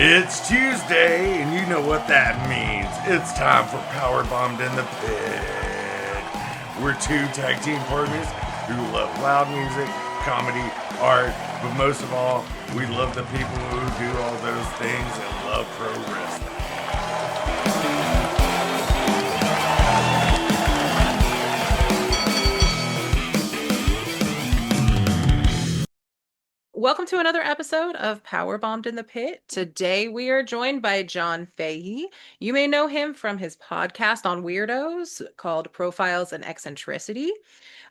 It's Tuesday, and you know what that means. It's time for Power Bombed in the Pit. We're two tag team partners who love loud music, comedy, art, but most of all, we love the people who do all those things and love pro wrestling. Welcome to another episode of Power Bombed in the Pit. Today we are joined by John Fahy. You may know him from his podcast on weirdos called Profiles and Eccentricity,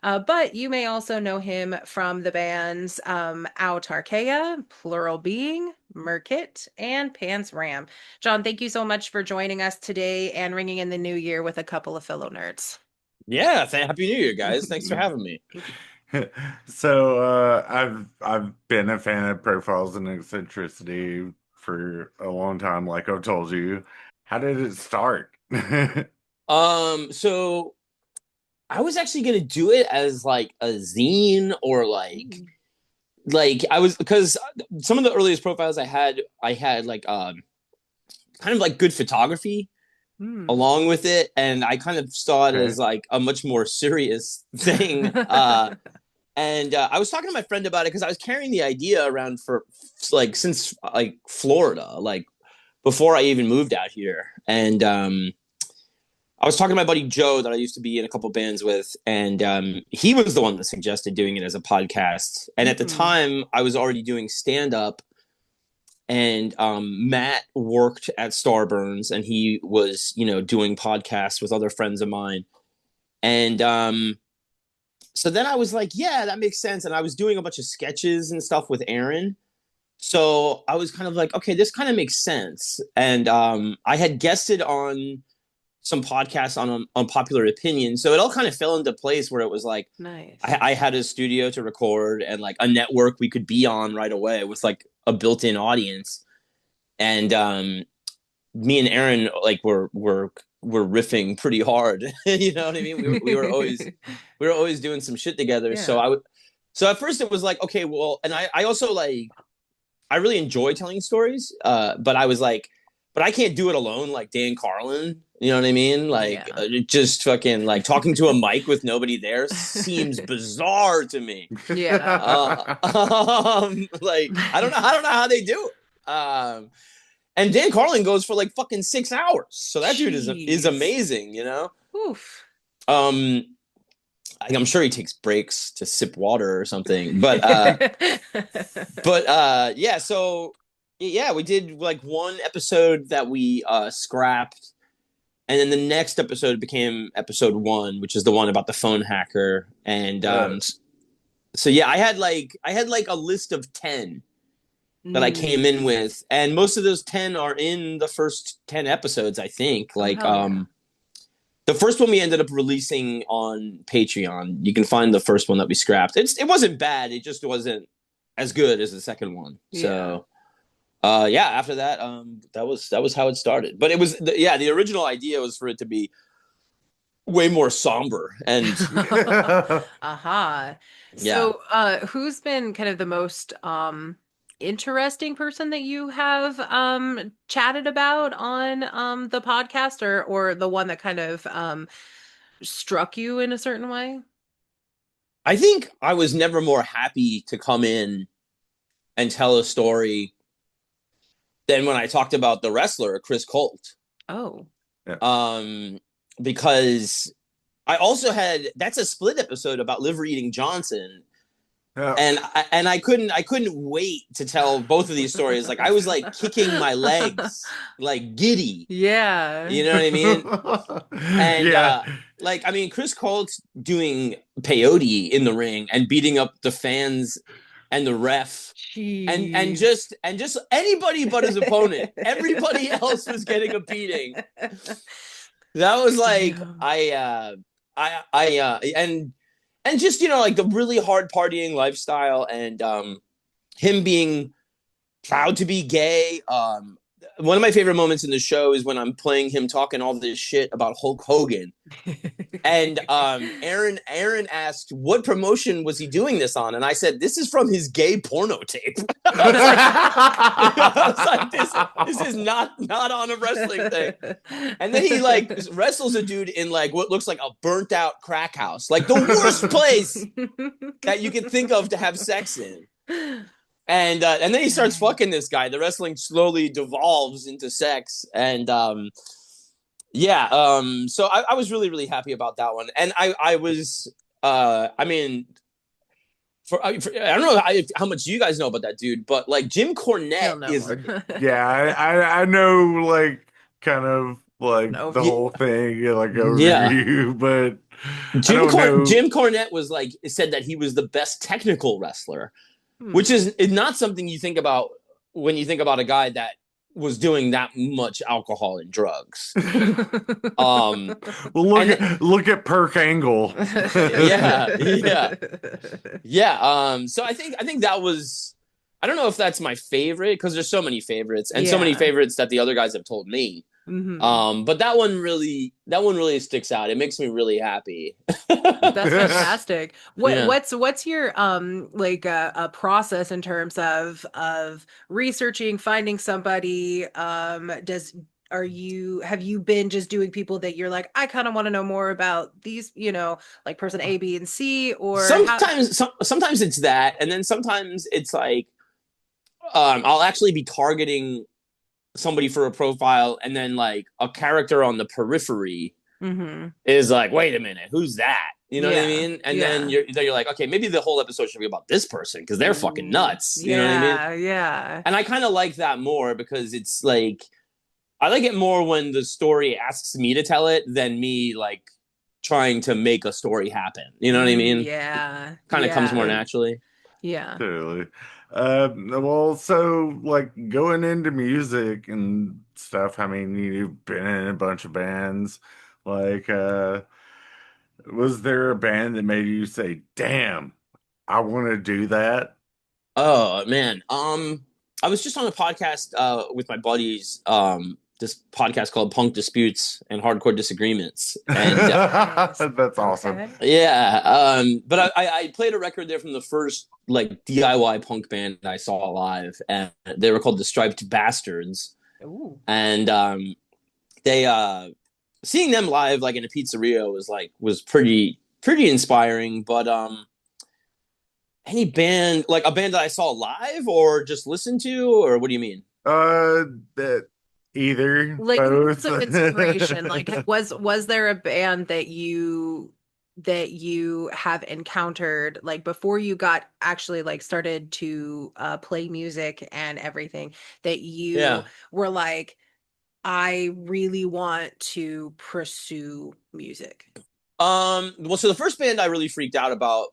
but you may also know him from the bands Autarkeia, Plural Being, Merkit, and Panzram. John, thank you so much for joining us today and ringing in the new year with a couple of fellow nerds. Yeah, Happy New Year, guys. Thanks for having me. So I've been a fan of Profiles and Eccentricity for a long time, like I told you. How did it start? So I was actually gonna do it as like a zine or like I was, because some of the earliest profiles I had like kind of like good photography along with it, and I kind of saw it as like a much more serious thing. And I was talking to my friend about it because I was carrying the idea around for like since like Florida, like before I even moved out here. And I was talking to my buddy Joe that I used to be in a couple bands with, and he was the one that suggested doing it as a podcast. And at the time, I was already doing stand up, and Matt worked at Starburns, and he was, doing podcasts with other friends of mine. And so then I was like, yeah, that makes sense. And I was doing a bunch of sketches and stuff with Aaron. So I was kind of like, okay, this kind of makes sense. And I had guested on some podcasts on Popular Opinion. So it all kind of fell into place where it was like, nice. I had a studio to record and like a network we could be on right away with like a built-in audience. And me and Aaron like were riffing pretty hard. You know what I mean? We were always doing some shit together. Yeah. So at first it was like, okay, well, and I also like, I really enjoy telling stories. But I was like, but I can't do it alone like Dan Carlin. You know what I mean? Like just fucking like talking to a mic with nobody there seems bizarre to me. Yeah. Like I don't know how they do it. And Dan Carlin goes for like fucking 6 hours. So that dude is amazing, you know? Oof. I'm sure he takes breaks to sip water or something. But yeah, so yeah, we did like one episode that we scrapped. And then the next episode became episode 1, which is the one about the phone hacker. And so yeah, I had like a list of 10 that I came in with, and most of those 10 are in the first 10 episodes, I think. Like the first one we ended up releasing on Patreon. You can find the first one that we scrapped. It wasn't bad, it just wasn't as good as the second one. So yeah, after that that was how it started. But it was the original idea was for it to be way more somber and So who's been kind of the most interesting person that you have chatted about on the podcast, or the one that kind of struck you in a certain way? I think I was never more happy to come in and tell a story than when I talked about the wrestler Chris Colt. Oh. Yeah. Because I also had, that's a split episode about liver eating Johnson. Yeah. And I couldn't wait to tell both of these stories. Like I was like kicking my legs, like giddy. Yeah. You know what I mean? And like, I mean, Chris Colt's doing peyote in the ring and beating up the fans and the ref. Jeez. And just anybody but his opponent. Everybody else was getting a beating. That was like and just, like the really hard partying lifestyle, and him being proud to be gay. one of my favorite moments in the show is when I'm playing him talking all this shit about Hulk Hogan. And Aaron asked, what promotion was he doing this on? And I said, this is from his gay porno tape. I was like, this is not on a wrestling thing. And then he like wrestles a dude in like what looks like a burnt out crack house, like the worst place that you could think of to have sex in. And then he starts fucking this guy. The wrestling slowly devolves into sex. And so I was really, really happy about that one. And I was, I mean, I don't know how much you guys know about that dude, but like Jim Cornette is. Yeah, I know, like, kind of like the whole thing, like overview, but Jim Cornette was like, said that he was the best technical wrestler, which is not something you think about when you think about a guy that was doing that much alcohol and drugs. Well, look at Perk Angle. Yeah. So I think that was, I don't know if that's my favorite because there's so many favorites and so many favorites that the other guys have told me. But that one really sticks out. It makes me really happy. That's fantastic. What's your like a process in terms of researching, finding somebody? Have you been just doing people that you're like, I kind of want to know more about these, like person A, B, and C, or sometimes it's that, and then sometimes it's like I'll actually be targeting somebody for a profile, and then like a character on the periphery is like, wait a minute, who's that? You know what I mean? And then you're like, okay, maybe the whole episode should be about this person because they're fucking nuts. You know what I mean? Yeah. And I kind of like that more because it's like, I like it more when the story asks me to tell it than me like trying to make a story happen. You know what I mean? Yeah. Kind of comes more naturally. Yeah. Totally. Well, so like going into music and stuff, I mean, you've been in a bunch of bands. Like, was there a band that made you say, damn, I want to do that? Oh man. I was just on a podcast with my buddies, this podcast called Punk Disputes and Hardcore Disagreements. And that's awesome. Okay. Yeah. But I played a record there from the first like DIY punk band I saw live, and they were called the Striped Bastards. Ooh. And they seeing them live like in a pizzeria was pretty inspiring. But any band, like a band that I saw live or just listened to, or what do you mean? That either, like both. some inspiration. Like was there a band that you have encountered like before you got actually like started to play music and everything that you were like, I really want to pursue music? Well, so the first band I really freaked out about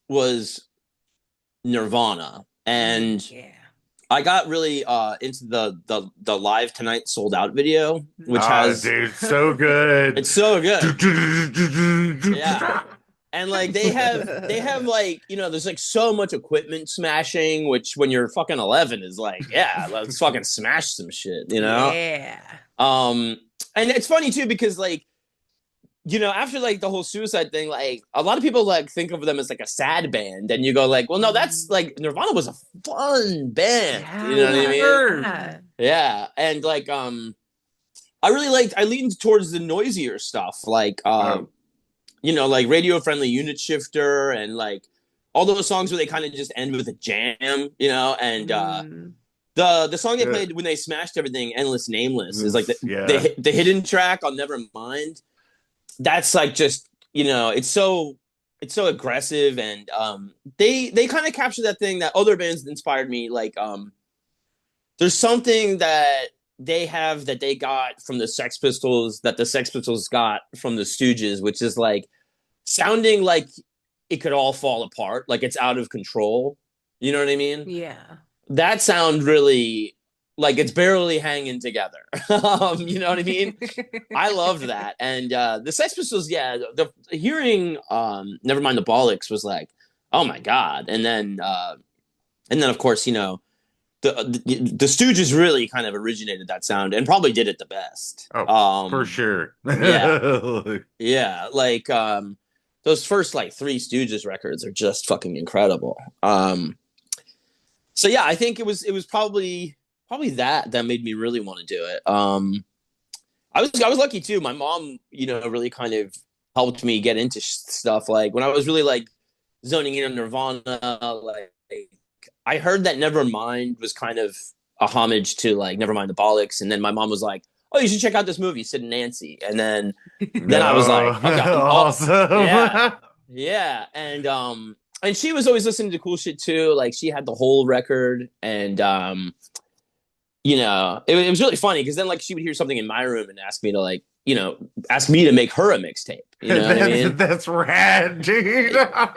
was Nirvana, and I got really into the Live Tonight Sold Out video, which has dude, so good. It's so good. Yeah. And like they have like, there's like so much equipment smashing, which when you're fucking 11 is like, yeah, let's fucking smash some shit, Yeah. And it's funny too because like, after like the whole suicide thing, like a lot of people like think of them as like a sad band, and you go like, well, no, that's like Nirvana was a fun band. Yeah, you know what I mean? Yeah. And like I leaned towards the noisier stuff, like like Radio Friendly Unit Shifter and like all those songs where they kind of just end with a jam, and the song they played when they smashed everything, Endless Nameless, is like the hidden track on Nevermind. That's like just it's so aggressive, and they kind of capture that thing that other bands inspired me. Like there's something that they have that they got from the Sex Pistols that the Sex Pistols got from the Stooges, which is like sounding like it could all fall apart, like it's out of control. You know what I mean? Yeah. That sound really like it's barely hanging together. You know what I mean? I loved that. And the Sex Pistols, the hearing Nevermind the Bollocks was like, oh my God. And then of course, the Stooges really kind of originated that sound and probably did it the best. Oh, for sure. Yeah. Yeah, like those first like three Stooges records are just fucking incredible. So yeah, I think it was probably that made me really want to do it. I was lucky too. My mom, really kind of helped me get into stuff. Like when I was really like zoning in on Nirvana, like I heard that Nevermind was kind of a homage to like Nevermind the Bollocks, and then my mom was like, "Oh, you should check out this movie, Sid and Nancy." And then I was like, No, "Okay, yeah, awesome. yeah." And she was always listening to cool shit too. Like she had the whole record, and it was really funny because then like she would hear something in my room and ask me to like, ask me to make her a mixtape. You know what I mean? That's rad, dude.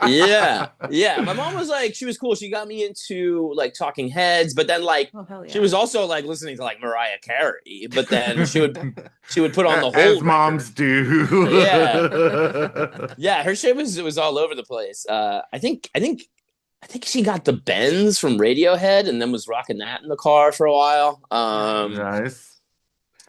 Yeah, yeah. My mom was like, she was cool. She got me into like Talking Heads, but then like hell yeah. she was also like listening to like Mariah Carey. But then she would put on the whole as record. moms do. Yeah. Her shit was all over the place. I think she got the Benz from Radiohead and then was rocking that in the car for a while. Nice.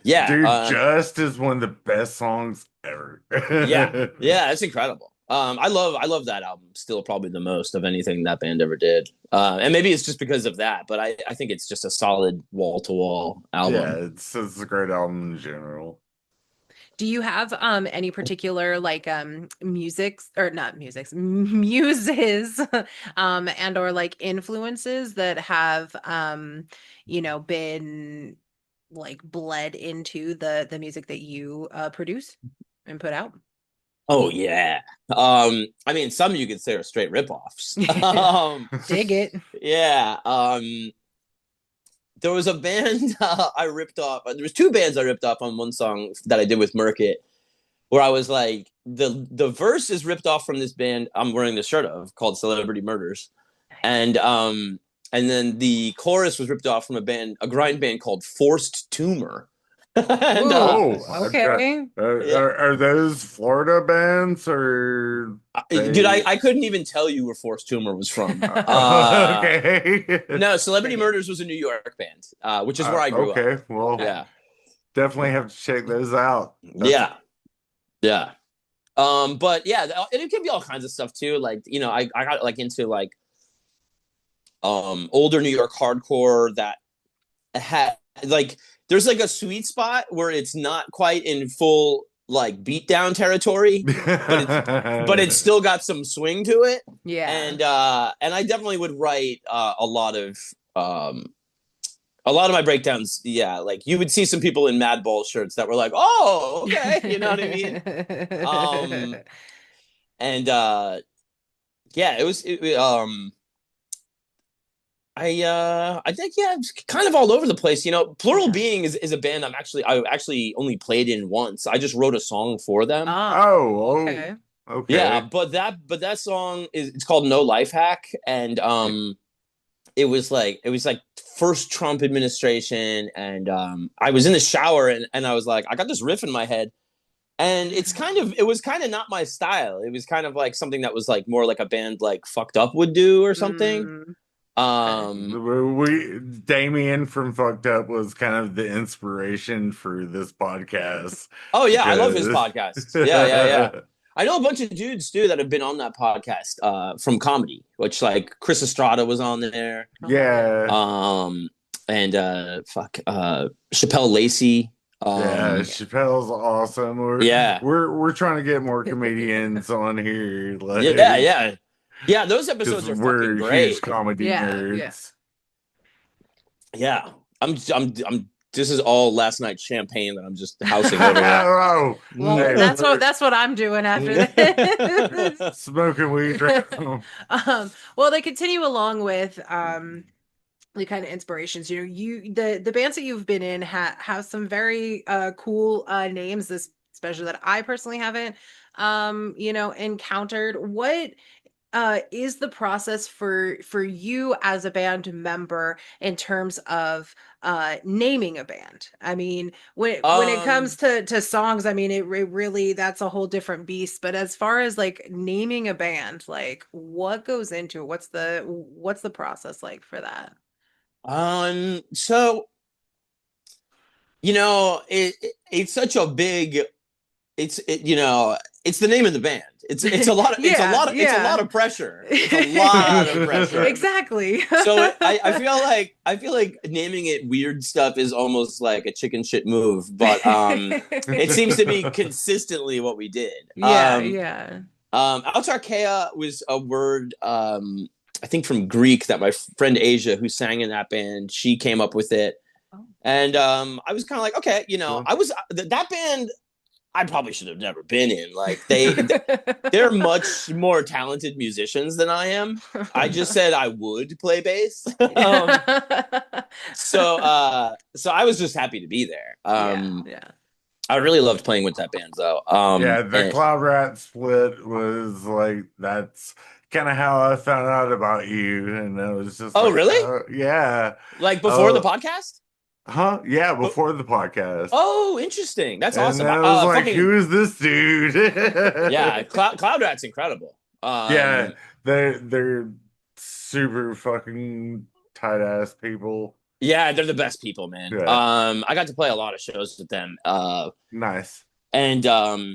Yeah, Dude, Just is one of the best songs ever. yeah, it's incredible. I love that album still probably the most of anything that band ever did. And maybe it's just because of that, but I think it's just a solid wall to wall album. Yeah, it's a great album in general. Do you have any particular like musics or not musics muses and or like influences that have been like bled into the music that you produce and put out? Oh yeah. I mean some you could say are straight ripoffs. Dig it. Yeah. There was a band I ripped off. There was two bands I ripped off on one song that I did with Merkit, where I was like, the verse is ripped off from this band I'm wearing the shirt of called Celebrity Murders, and then the chorus was ripped off from a grind band called Forced Tumor. And Okay. Are those Florida bands or dude, I couldn't even tell you where Forced Tumor was from. Okay. No, Celebrity Murders was a New York band, which is where I grew up. Okay, well, Yeah, definitely have to check those out. Yeah. But yeah, it can be all kinds of stuff too. Like, I got like into like older New York hardcore that had like there's like a sweet spot where it's not quite in full like beatdown territory, but it's still got some swing to it. Yeah. And I definitely would write a lot of my breakdowns. Yeah, like you would see some people in Madball shirts that were like, "Oh, okay," you know what I mean? And yeah, I think it's kind of all over the place. Plural Being is a band I actually only played in once. I just wrote a song for them. Okay. Yeah, but that song it's called No Life Hack, and it was like first Trump administration, and I was in the shower and I was like, I got this riff in my head, and it was kind of not my style. It was kind of like something that was like more like a band like Fucked Up would do or something. Damien from Fucked Up was kind of the inspiration for this podcast. Oh yeah, I love his podcast. Yeah. I know a bunch of dudes too that have been on that podcast from comedy, which like Chris Estrada was on there. Yeah. And Chappelle Lacey. Yeah, Chappelle's awesome. We're trying to get more comedians on here. Like, yeah. Those episodes are fucking great. Huge comedy nerds. Yeah. I'm. This is all last night's champagne that I'm just housing over. Oh, well, that's what I'm doing after this. Smoking weed. Well, they continue along with the kind of inspirations. The bands that you've been in have some very cool names. This especially that I personally haven't encountered. What is the process for you as a band member in terms of naming a band? I mean, when it comes to songs, I mean, it really, that's a whole different beast. But as far as like naming a band, like what goes into it? What's the process like for that? So it's such a big. It's the name of the band. It's a lot of Yeah, it's a lot yeah. of pressure. It's a lot of pressure. Exactly. So I feel like naming it weird stuff is almost like a chicken shit move, but it seems to be consistently what we did. Yeah, yeah. Autarkeia was a word I think from Greek that my friend Asia, who sang in that band, she came up with it. Oh. And I was kind of like, okay, Cool. I was that band I probably should have never been in. Like they're much more talented musicians than I am. I just said I would play bass. So I was just happy to be there. Yeah. I really loved playing with that band though. Yeah, the Cloud Rat split was like, that's kind of how I found out about you, and it was just Oh, like, really? yeah. Like before the podcast? Huh? Yeah, before the podcast. Oh, interesting. That's And awesome. then I was like, who is this dude? Yeah, Cloud Rat's incredible. Yeah, they're super fucking tight ass people. Yeah, they're the best people, man. Yeah. I got to play a lot of shows with them. Nice. And so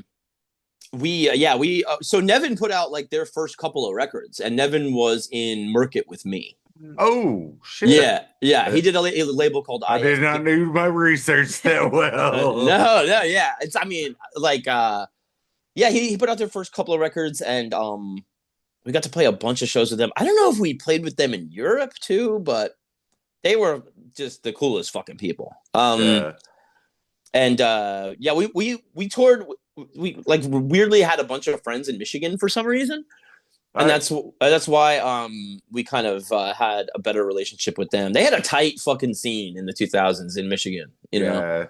Nevin put out like their first couple of records, and Nevin was in Merkit with me. Oh shit! Yeah. He did a label called I did not do my research that well. No, yeah. It's he put out their first couple of records, and we got to play a bunch of shows with them. I don't know if we played with them in Europe too, but they were just the coolest fucking people. And we toured. We like weirdly had a bunch of friends in Michigan for some reason. And that's why we kind of had a better relationship with them. They had a tight fucking scene in the 2000s in Michigan, you know.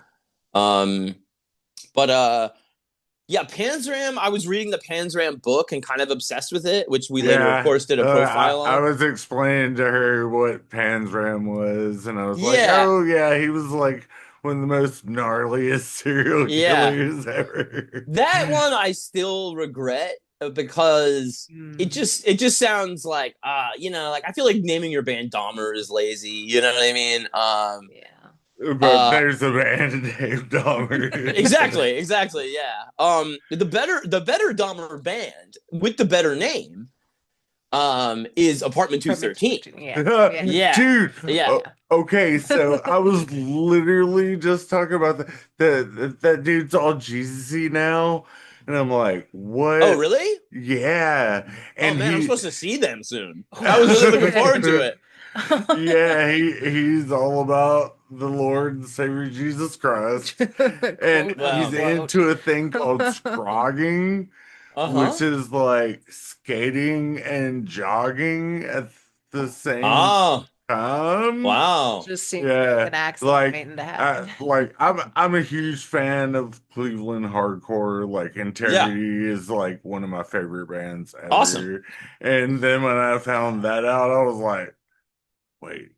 Panzram. I was reading the Panzram book and kind of obsessed with it, which we later, of course, did a profile on. I was explaining to her what Panzram was, and I was like, "Oh yeah, he was like one of the most gnarliest serial killers ever." That one I still regret, because it just sounds like like I feel like naming your band Dahmer is lazy, you know what I mean? But there's a band named Dahmer. exactly, yeah. The better Dahmer band with the better name is Apartment 213. Yeah. Dude. Yeah. Okay, so I was literally just talking about that dude's all Jesus-y now. And I'm like, what? Oh, really? Yeah. And I'm supposed to see them soon. I was really looking forward to it. Yeah, he's all about the Lord and Savior Jesus Christ. And he's into a thing called scrogging, which is like skating and jogging at the same time. Wow. Just seems like an accident waiting to happen. I'm a huge fan of Cleveland hardcore. Like Integrity is like one of my favorite bands ever. Awesome. And then when I found that out, I was like, wait,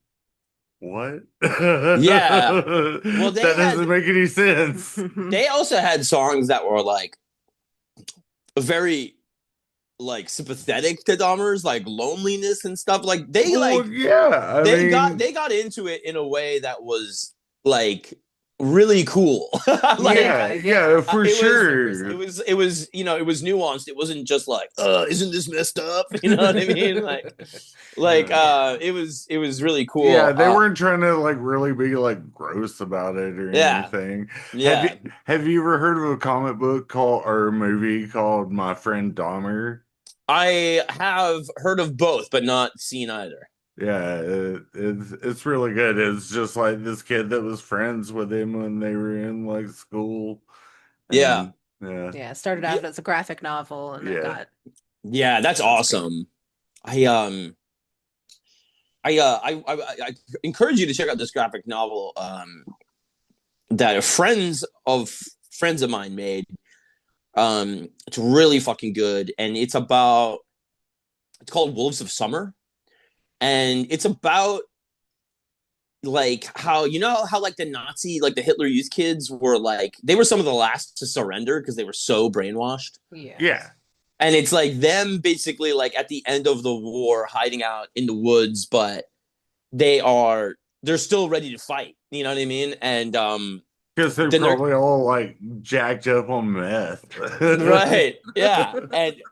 what? Yeah. Well, that doesn't make any sense. They also had songs that were like very like sympathetic to Dahmer's like loneliness and stuff. Like they got into it in a way that was like really cool. For sure. It was it was nuanced. It wasn't just like, isn't this messed up? You know what I mean? It was really cool. Yeah, they weren't trying to like really be like gross about it or anything. Yeah. Have you ever heard of a comic book or a movie called My Friend Dahmer? I have heard of both, but not seen either. Yeah, it's really good. It's just like this kid that was friends with him when they were in like school. Yeah. It started out as a graphic novel, and it got. Yeah, that's awesome. I encourage you to check out this graphic novel that friends of mine made. It's really fucking good, and it's called Wolves of Summer, and it's about like how like the Nazi, like the Hitler Youth kids were like, they were some of the last to surrender because they were so brainwashed. Yeah. And it's like them basically like at the end of the war hiding out in the woods, but they are they're still ready to fight. You know what I mean? And because they're then they're probably all like jacked up on meth. right, yeah,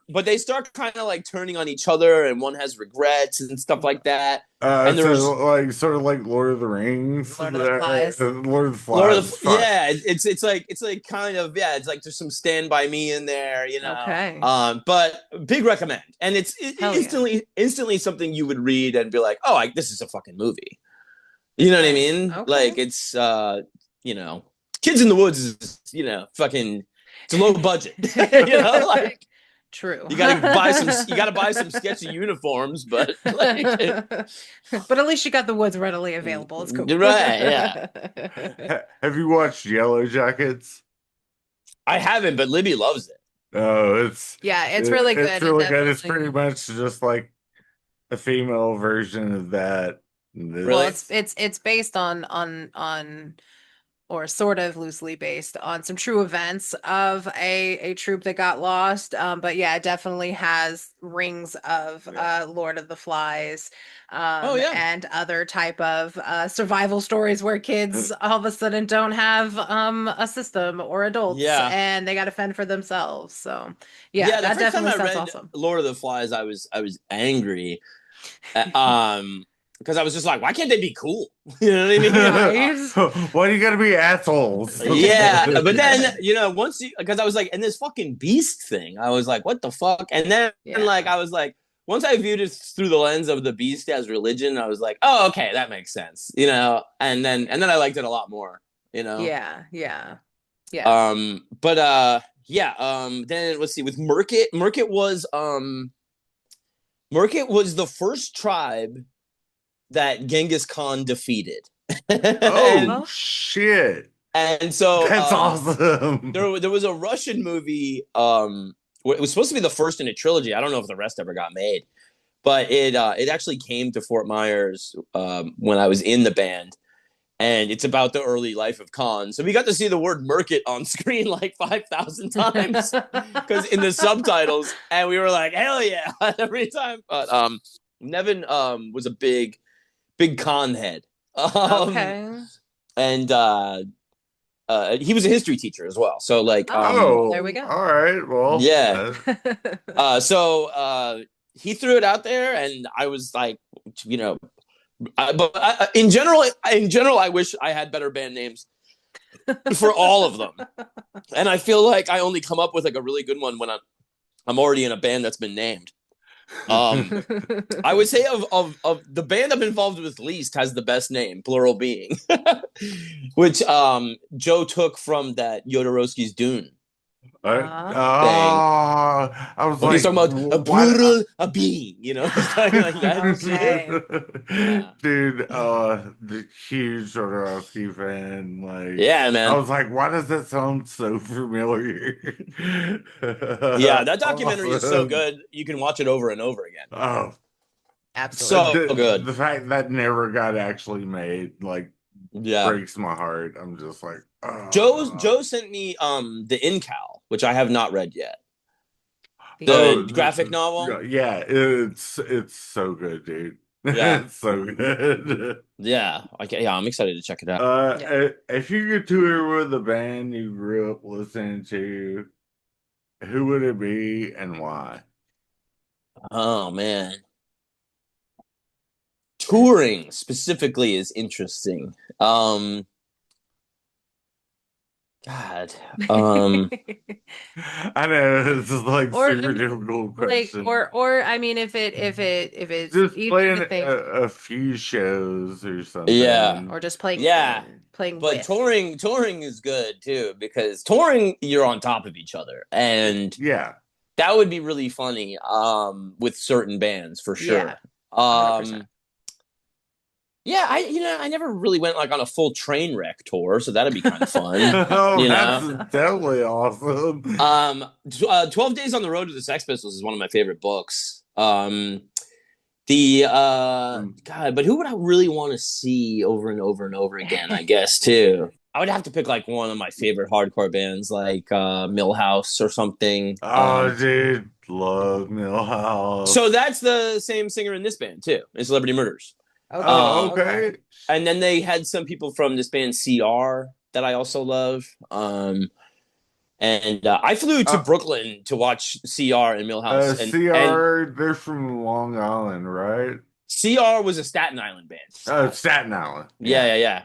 but they start kind of like turning on each other, and one has regrets and stuff like that. And there's So like sort of like Lord of the Rings, Lord of the Flies. Lord of the Lord of Flies. the, yeah, it's like kind of, yeah, it's like there's some Stand By Me in there, you know. Okay. But big recommend, and it's Hell yeah. instantly something you would read and be like, oh, this is a fucking movie. You know what I mean? Okay. Like it's you know, Kids in the Woods is, you know, fucking, it's low budget. You know, like True. you gotta buy some sketchy uniforms, but like but at least you got the woods readily available. It's cool. right, yeah. Have you watched Yellow Jackets? I haven't, but Libby loves it. Oh, Yeah, it's really good. It's really good. It's pretty much just like a female version of that. Really? It's based on or sort of loosely based on some true events of a troop that got lost. But yeah, it definitely has rings of Lord of the Flies, Oh yeah. and other type of survival stories where kids all of a sudden don't have a system or adults, Yeah. and they got to fend for themselves. So yeah, Yeah, the that first time definitely I sounds read awesome. Lord of the Flies, I was angry. Because I was just like, why can't they be cool? You know what I mean? Right. Why do you gotta be assholes? Yeah, but then, you know, because I was like, and this fucking beast thing, I was like, what the fuck? And then, like, I was like, once I viewed it through the lens of the beast as religion, I was like, oh, okay, that makes sense, you know. And then I liked it a lot more, you know. Yeah. But then let's see, with Merkit was the first tribe that Genghis Khan defeated. Oh shit! And so that's awesome. There was a Russian movie. It was supposed to be the first in a trilogy. I don't know if the rest ever got made, but it actually came to Fort Myers when I was in the band, and it's about the early life of Khan. So we got to see the word Merkit on screen like 5,000 times because in the subtitles, and we were like, hell yeah, every time. But Nevin was a big Khan head. Okay. And he was a history teacher as well. So like, there we go. All right. Well, yeah. So he threw it out there, and I was like, you know, in general, I wish I had better band names for all of them. And I feel like I only come up with like a really good one when I'm already in a band that's been named. I would say of the band I'm involved with least has the best name, Plural Being, which Joe took from that Jodorowsky's Dune. I was like, he's talking about a plural being, you know, he's talking like that. Okay. Dude, the huge Jodorowsky fan. Like, yeah, man. I was like, why does that sound so familiar? Yeah, that documentary is so good. You can watch it over and over again. Oh, absolutely. So good. The fact that never got actually made, like, breaks my heart. I'm just like, oh. Joe sent me the InCal, which I have not read yet. The graphic novel. Yeah, it's so good, dude. Yeah, it's so good. Yeah, I'm excited to check it out. If you could tour with a band you grew up listening to, who would it be and why? Oh man, touring specifically is interesting. God. I know this is like super difficult question. Or I mean, if it's just playing a few shows or something. Or just playing. Playing. But touring is good too, because touring you're on top of each other, and that would be really funny. With certain bands for sure. Yeah, I never really went like on a full train wreck tour, so that'd be kind of fun. That's definitely awesome. 12 Days on the Road to the Sex Pistols is one of my favorite books. God, but who would I really want to see over and over and over again? I guess too. I would have to pick like one of my favorite hardcore bands, like Millhouse or something. Oh, dude, love Millhouse. So that's the same singer in this band too, in Celebrity Murders. Oh, Okay. okay. And then they had some people from this band CR that I also love. And I flew to Brooklyn to watch CR in Millhouse, and CR, they're from Long Island, right? CR was a Staten Island band. Staten Island. Yeah.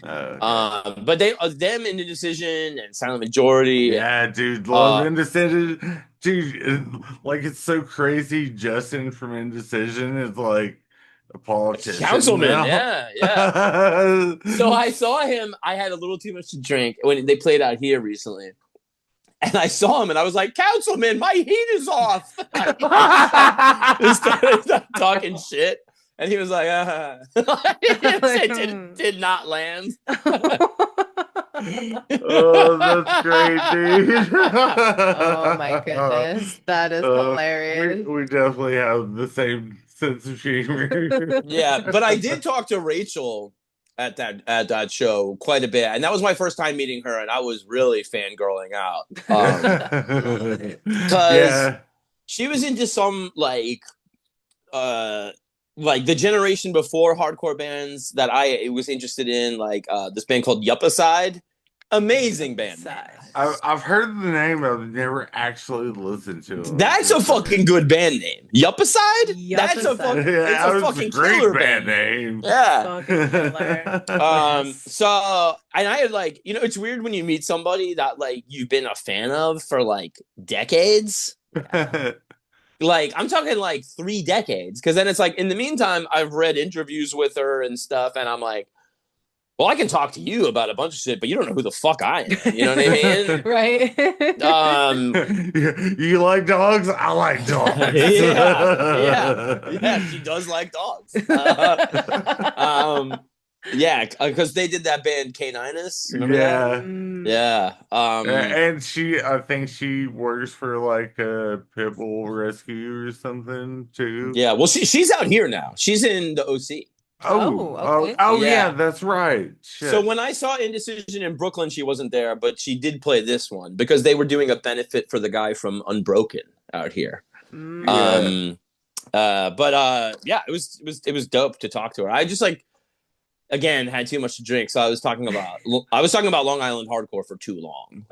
Okay. But they them in the Decision and Silent Majority. Yeah, dude, love Indecision. Dude, like it's so crazy. Justin from Indecision is like a politician Councilman, now. yeah. So I saw him. I had a little too much to drink when they played out here recently. And I saw him and I was like, Councilman, my heat is off. He started talking shit. And he was like, it did not land. Oh, that's great, dude. Oh my goodness. That is hilarious. We definitely have the same sense of humor. Yeah, but I did talk to Rachel at that show quite a bit, and that was my first time meeting her, and I was really fangirling out because she was into some like the generation before hardcore bands that I was interested in, like this band called Yuppicide. Amazing band. I've heard the name, I've never actually listened to it. That's a fucking good band name. Yuppicide? That's a fucking killer band name. Yeah. So, and I had like, it's weird when you meet somebody that like you've been a fan of for like decades. Like, I'm talking like 3 decades. Because then it's like, in the meantime, I've read interviews with her and stuff, and I'm like, well, I can talk to you about a bunch of shit, but you don't know who the fuck I am. You know what I mean? Right. You like dogs? I like dogs. Yeah, she does like dogs. Yeah, because they did that band Caninus. Remember that? Yeah. And I think she works for like a pit bull rescue or something too. Yeah, well, she's out here now. She's in the OC. Okay. Yeah, that's right. Shit. So when I saw Indecision in Brooklyn, she wasn't there, but she did play this one because they were doing a benefit for the guy from Unbroken out here. Yeah, it was dope to talk to her. I just like, again, had too much to drink, so I was talking about Long Island hardcore for too long.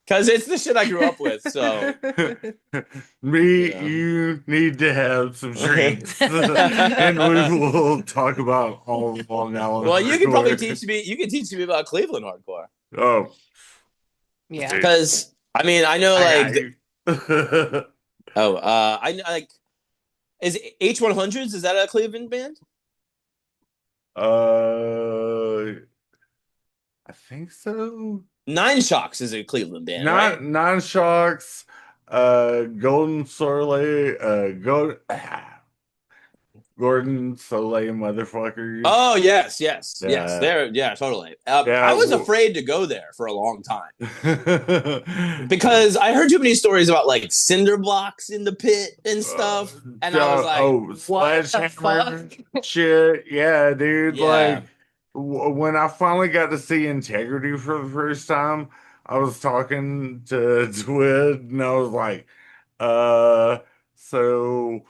Because it's the shit I grew up with, so. You need to have some drinks. And we will talk about all of Long Island. Well, you can probably teach me about Cleveland hardcore. Oh. Yeah. Because, I mean, I know, like... I like... Is H100s, is that a Cleveland band? I think so. Nine Shocks is a Cleveland band, right? Nine Shocks, Golden Soleil, Gordon Soleil motherfuckers. Oh, yes. They're, totally. I was afraid to go there for a long time. Because I heard too many stories about, like, cinder blocks in the pit and stuff. And I was like, what the fuck? Shit, yeah, dude. Yeah. Like, when I finally got to see Integrity for the first time, I was talking to Twid, and I was like, so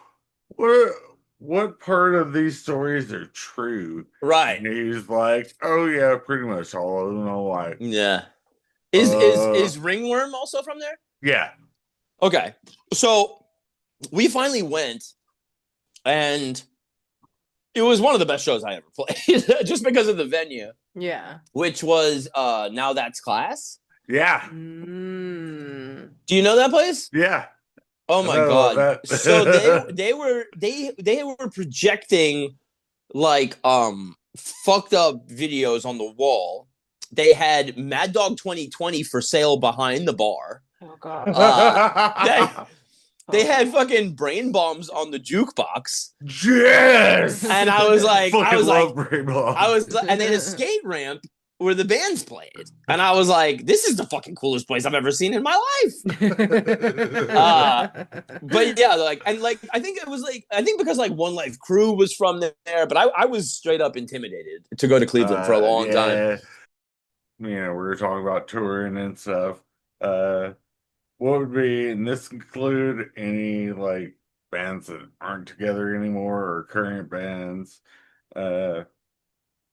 what part of these stories are true? Right. And he's like, oh yeah, pretty much all of them. I'm like, yeah. Is Ringworm also from there? Yeah. Okay. So we finally went, and it was one of the best shows I ever played, just because of the venue. Yeah. Which was Now That's Class. Yeah. Do you know that place? Yeah. Oh my god! So they were projecting like fucked up videos on the wall. They had Mad Dog 2020 for sale behind the bar. Oh god! They had fucking brain bombs on the jukebox. Yes. And I was like, brain bombs. And they had a skate ramp where the bands played. And I was like, this is the fucking coolest place I've ever seen in my life. But yeah, I think because like One Life Crew was from there, but I was straight up intimidated to go to Cleveland for a long time. We were talking about touring and stuff. What would be, and this include any like bands that aren't together anymore or current bands, uh,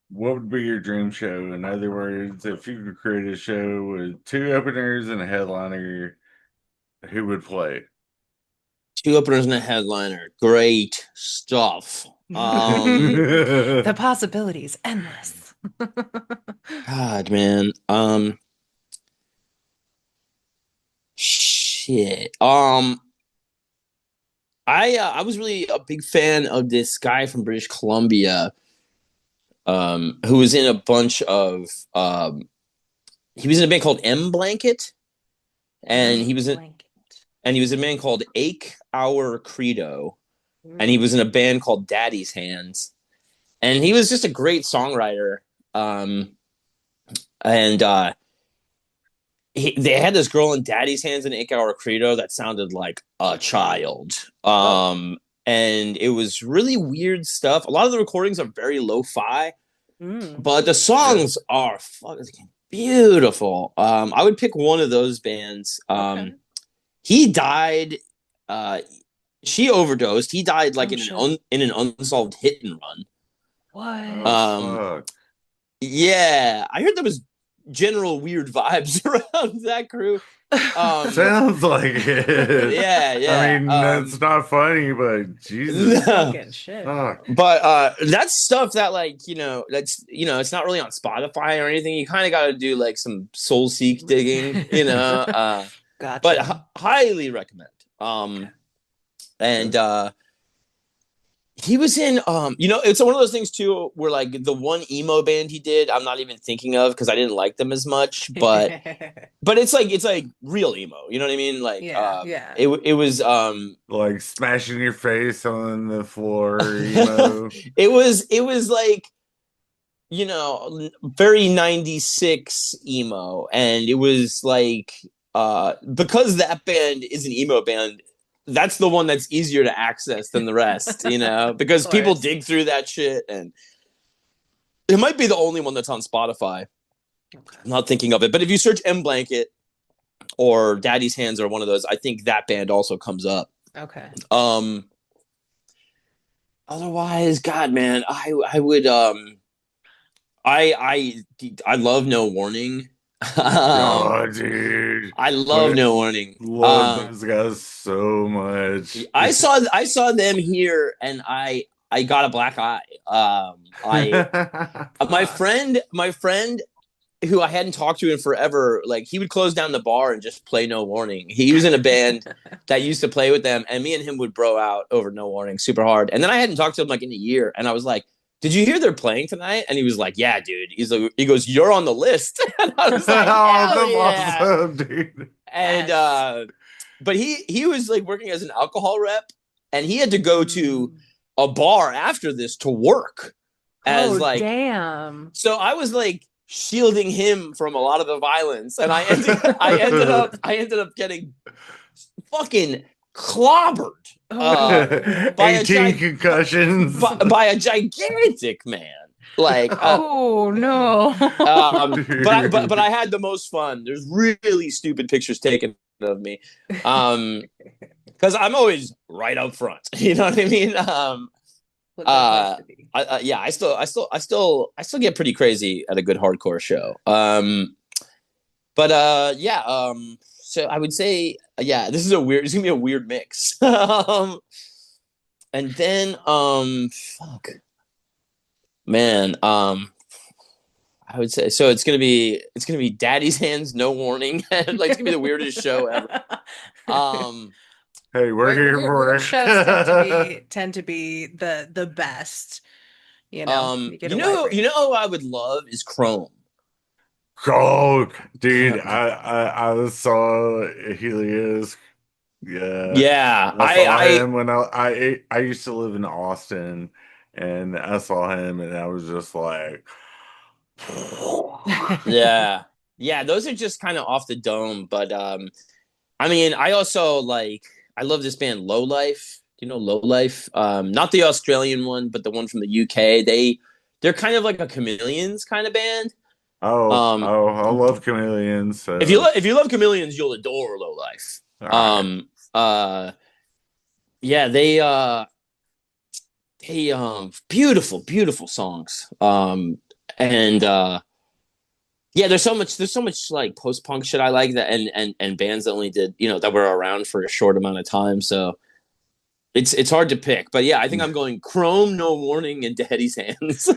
what would be your dream show? In other words, if you could create a show with two openers and a headliner, who would play? Two openers and a headliner. Great stuff. The possibilities endless. God, man. Shit. I was really a big fan of this guy from British Columbia, who was in a bunch of he was in a band called M Blanket, and he was in a band called Ache Our Credo, and he was in a band called Daddy's Hands, and he was just a great songwriter. And they had this girl in Daddy's Hands and Ache Our Credo that sounded like a child. And it was really weird stuff. A lot of the recordings are very lo-fi, but the songs are fucking beautiful. I would pick one of those bands. He died. She overdosed. He died like in an unsolved hit and run. What? Yeah, I heard there was general weird vibes around that crew. Sounds like it. Yeah. I mean, that's not funny, but Jesus. Fucking shit. But that's stuff that, like, that's, it's not really on Spotify or anything. You kind of got to do like some soul seek digging, Gotcha. But highly recommend. And he was in it's one of those things too where, like, the one emo band he did I'm not even thinking of because I didn't like them as much, but it's like real emo, you know what I mean? Like, it was like smashing your face on the floor emo. it was like, very 96 emo, and it was like, because that band is an emo band, that's the one that's easier to access than the rest, because people dig through that shit, and it might be the only one that's on Spotify. Okay. I'm not thinking of it, but if you search M Blanket or Daddy's Hands or one of those, I think that band also comes up. Okay. Otherwise, God, man, I would, I love No Warning. Oh, dude, I love No Warning. Love those guys so much. I saw them here, and I got a black eye. My friend who I hadn't talked to in forever, like, he would close down the bar and just play No Warning. He was in a band that used to play with them, and me and him would bro out over No Warning super hard. And then I hadn't talked to him like in a year, and I was like, "Did you hear they're playing tonight?" And he was like, "Yeah, dude." He goes, "You're on the list." And I was like, awesome, dude. And but he was like working as an alcohol rep, and he had to go to a bar after this to work. Damn. So I was like shielding him from a lot of the violence, and I ended up getting fucking clobbered. By 18 concussions by a gigantic man. Like, no. but I had the most fun. There's really stupid pictures taken of me, because I'm always right up front. You know what I mean? I still get pretty crazy at a good hardcore show. So I would say, this is it's gonna be a weird mix. And then, man, I would say, so it's gonna be Daddy's Hands, No Warning, and like, it's gonna be the weirdest show ever. Hey, we're here for it. Shows tend to be the best. You know who I would love is Chrome. Oh, dude, I saw Helios. Yeah. I saw him when I used to live in Austin, and I saw him, and I was just like, yeah. Those are just kind of off the dome. But I mean, I also I love this band Low Life. Do you know Low Life? Not the Australian one, but the one from the UK. They're kind of like a Chameleons kind of band. I love Chameleons. So. If you love Chameleons, you'll adore Low Life. Yeah, they beautiful songs. And yeah, there's so much like post-punk shit I like that, and bands that only did, that were around for a short amount of time. So it's hard to pick. But yeah, I think I'm going Chrome, No Warning, and Daddy's Hands.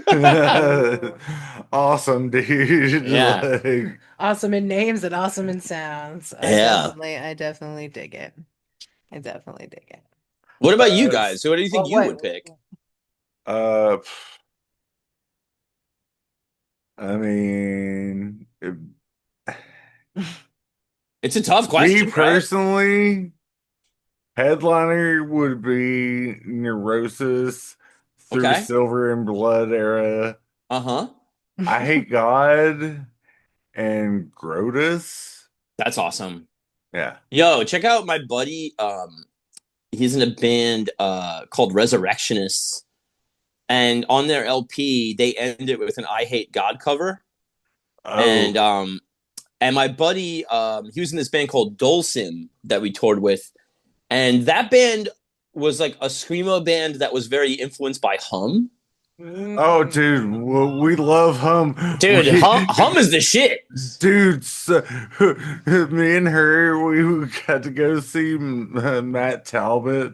Awesome, dude. Yeah. Like, Awesome in names and awesome in sounds. Yeah. I definitely dig it. I definitely dig it. What about you uh, guys? What do you think Well, you wait. would pick? uh, I mean, It's a tough me question, right? personally, headliner would be Neurosis through Okay. Silver and Blood era. Uh-huh. I Hate God and Grotus. That's awesome. Yeah. Yo, check out my buddy. He's in a band called Resurrectionists. And on their LP, they end it with an I Hate God cover. Oh. And my buddy, he was in this band called Dulcim that we toured with. And that band was like a screamo band that was very influenced by Hum. Oh, dude, we love Hum. Dude, Hum is the shit. Dude, so, me and her, we got to go see Matt Talbot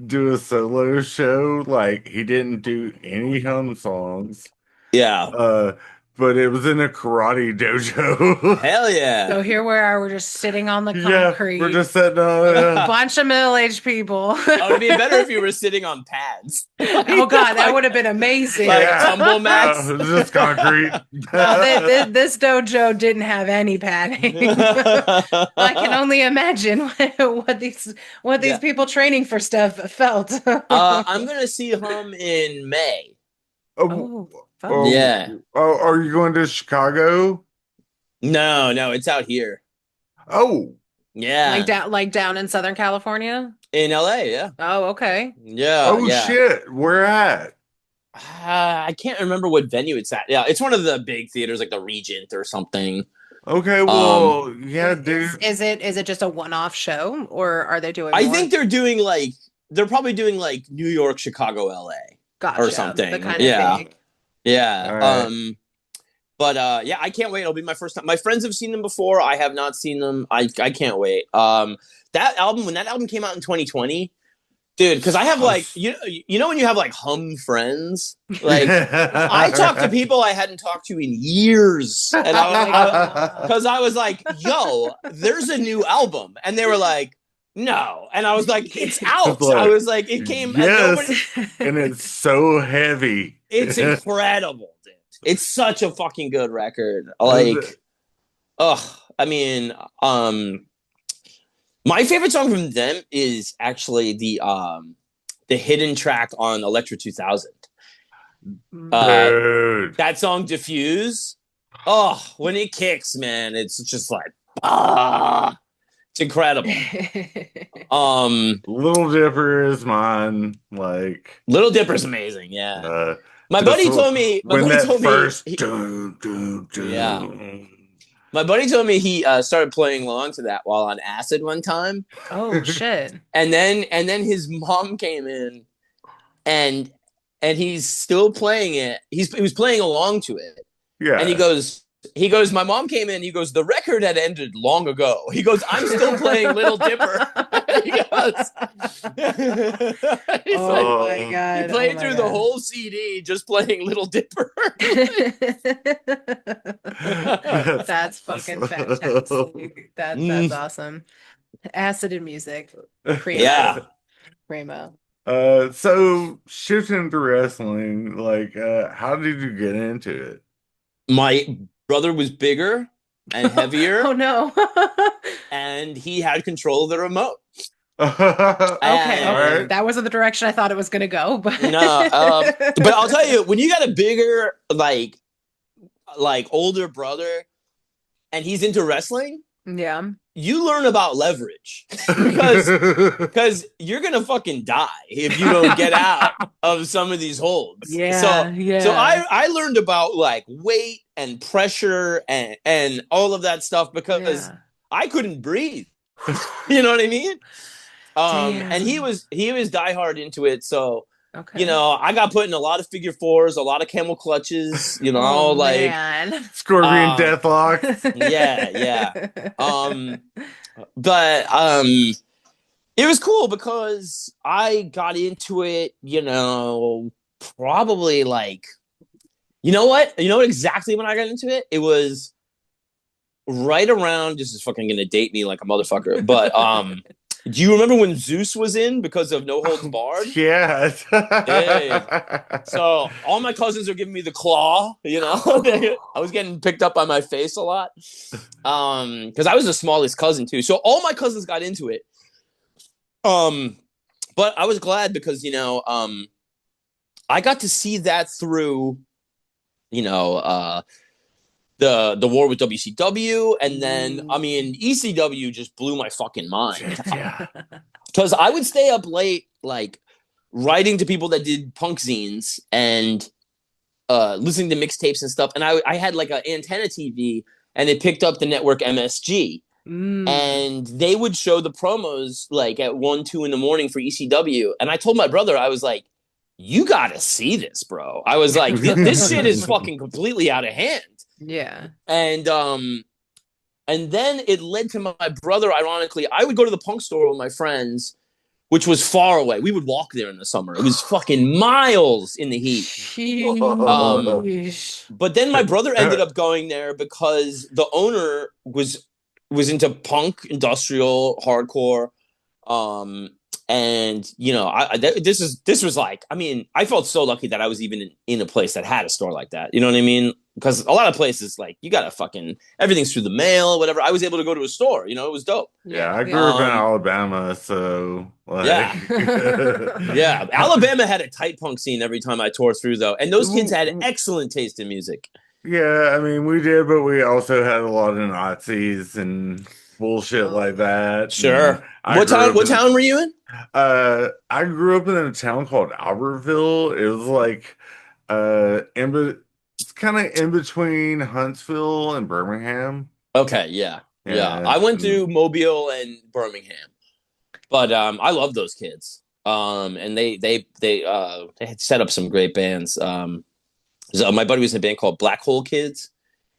do a solo show. Like, he didn't do any Hum songs. Yeah. But it was in a karate dojo. Hell yeah. So here we are, we're just sitting on the Yeah, concrete. we're just sitting a bunch of middle-aged people. Oh, it'd be better if you were sitting on pads. Oh God, that would have been amazing. Like tumble mats. Just concrete. This dojo didn't have any padding. I can only imagine what these people training for stuff felt. I'm gonna see Hum in May. Oh, Yeah. Oh, are you going to Chicago? No, it's out here. Oh, Yeah. like down in Southern California. In LA, yeah. Oh, okay. Yeah. oh yeah. shit! Where at? I can't remember what venue it's at. Yeah, it's one of the big theaters, like the Regent or something. Okay, well, yeah, dude. Is it just a one-off show, or are they doing? I more? think they're probably doing like New York, Chicago, LA, Gotcha. or something. The kind of Yeah. big. Yeah. All But yeah, I can't wait. It'll be my first time. My friends have seen them before. I have not seen them. I can't wait. When that album came out in 2020, dude, because I have like you know when you have like Hum friends, like I talked to people I hadn't talked to in years, and because I was like, yo, there's a new album, and they were like, no, and I was like, it's out. Like, I was like, it came. Yes, and it's so heavy. It's incredible, dude. It's such a fucking good record. Like, I mean, my favorite song from them is actually the hidden track on Electra 2000. Dude. That song Diffuse. When it kicks, man, it's just like it's incredible. Little Dipper is mine. Like Little Dipper's amazing, yeah. My just buddy told me. My when buddy that told first me. yeah. My buddy told me he started playing along to that while on acid one time. Oh shit! And then his mom came in, and he's still playing it. He was playing along to it. Yeah. And he goes, my mom came in, he goes, the record had ended long ago. He goes, I'm still playing Little Dipper. He goes, oh my God. He played through the whole CD just playing Little Dipper. That's fucking fantastic. That's awesome. Acid and music. Primo. Yeah. Primo. So shifting to wrestling, like how did you get into it? My brother was bigger and heavier. Oh no. And he had control of the remote. Okay. That wasn't the direction I thought it was gonna go, but no. But I'll tell you, when you got a bigger, like older brother, and he's into wrestling, yeah, you learn about leverage because you're gonna fucking die if you don't get out of some of these holds. Yeah. So I learned about like weight and pressure and all of that stuff because I couldn't breathe. You know what I mean? And he Damn. was diehard into it. So, Okay. I got put in a lot of figure fours, a lot of camel clutches, Oh like, man. Scorpion um, Deathlocks. yeah. Um, but it was cool because I got into it, probably like, you know what exactly when I got into it? It was right around, this is fucking gonna date me like a motherfucker, but do you remember when Zeus was in because of No Holds Barred? Yeah. Yeah. So all my cousins are giving me the claw, I was getting picked up by my face a lot. Because I was the smallest cousin too. So all my cousins got into it. But I was glad because, I got to see that through, the war with WCW, and then ECW just blew my fucking mind. Yeah. Because I would stay up late, like writing to people that did punk zines and listening to mixtapes and stuff. And I had like an antenna TV, and it picked up the network MSG, and they would show the promos like at 1, 2 in the morning for ECW. And I told my brother, I was like, "You gotta see this, bro." I was like, "This shit is fucking completely out of hand." Yeah. And then it led to my brother. Ironically, I would go to the punk store with my friends, which was far away. We would walk there in the summer. It was fucking miles in the heat. Sheesh. But then my brother ended up going there because the owner was into punk, industrial, hardcore. And this was like, I mean, I felt so lucky that I was even in a place that had a store like that. You know what I mean? Because a lot of places, like, you gotta fucking, everything's through the mail, whatever. I was able to go to a store. It was dope. Yeah, I grew up in Alabama, so like... yeah. Alabama had a tight punk scene every time I tore through, though, and those kids had excellent taste in music. Yeah, I mean, we did, but we also had a lot of Nazis and bullshit like that. Sure. What town were you in? I grew up in a town called Albertville. It was like it's kind of in between Huntsville and Birmingham. Okay, yeah. I went through Mobile and Birmingham, but I love those kids. And they had set up some great bands. So my buddy was in a band called Black Hole Kids.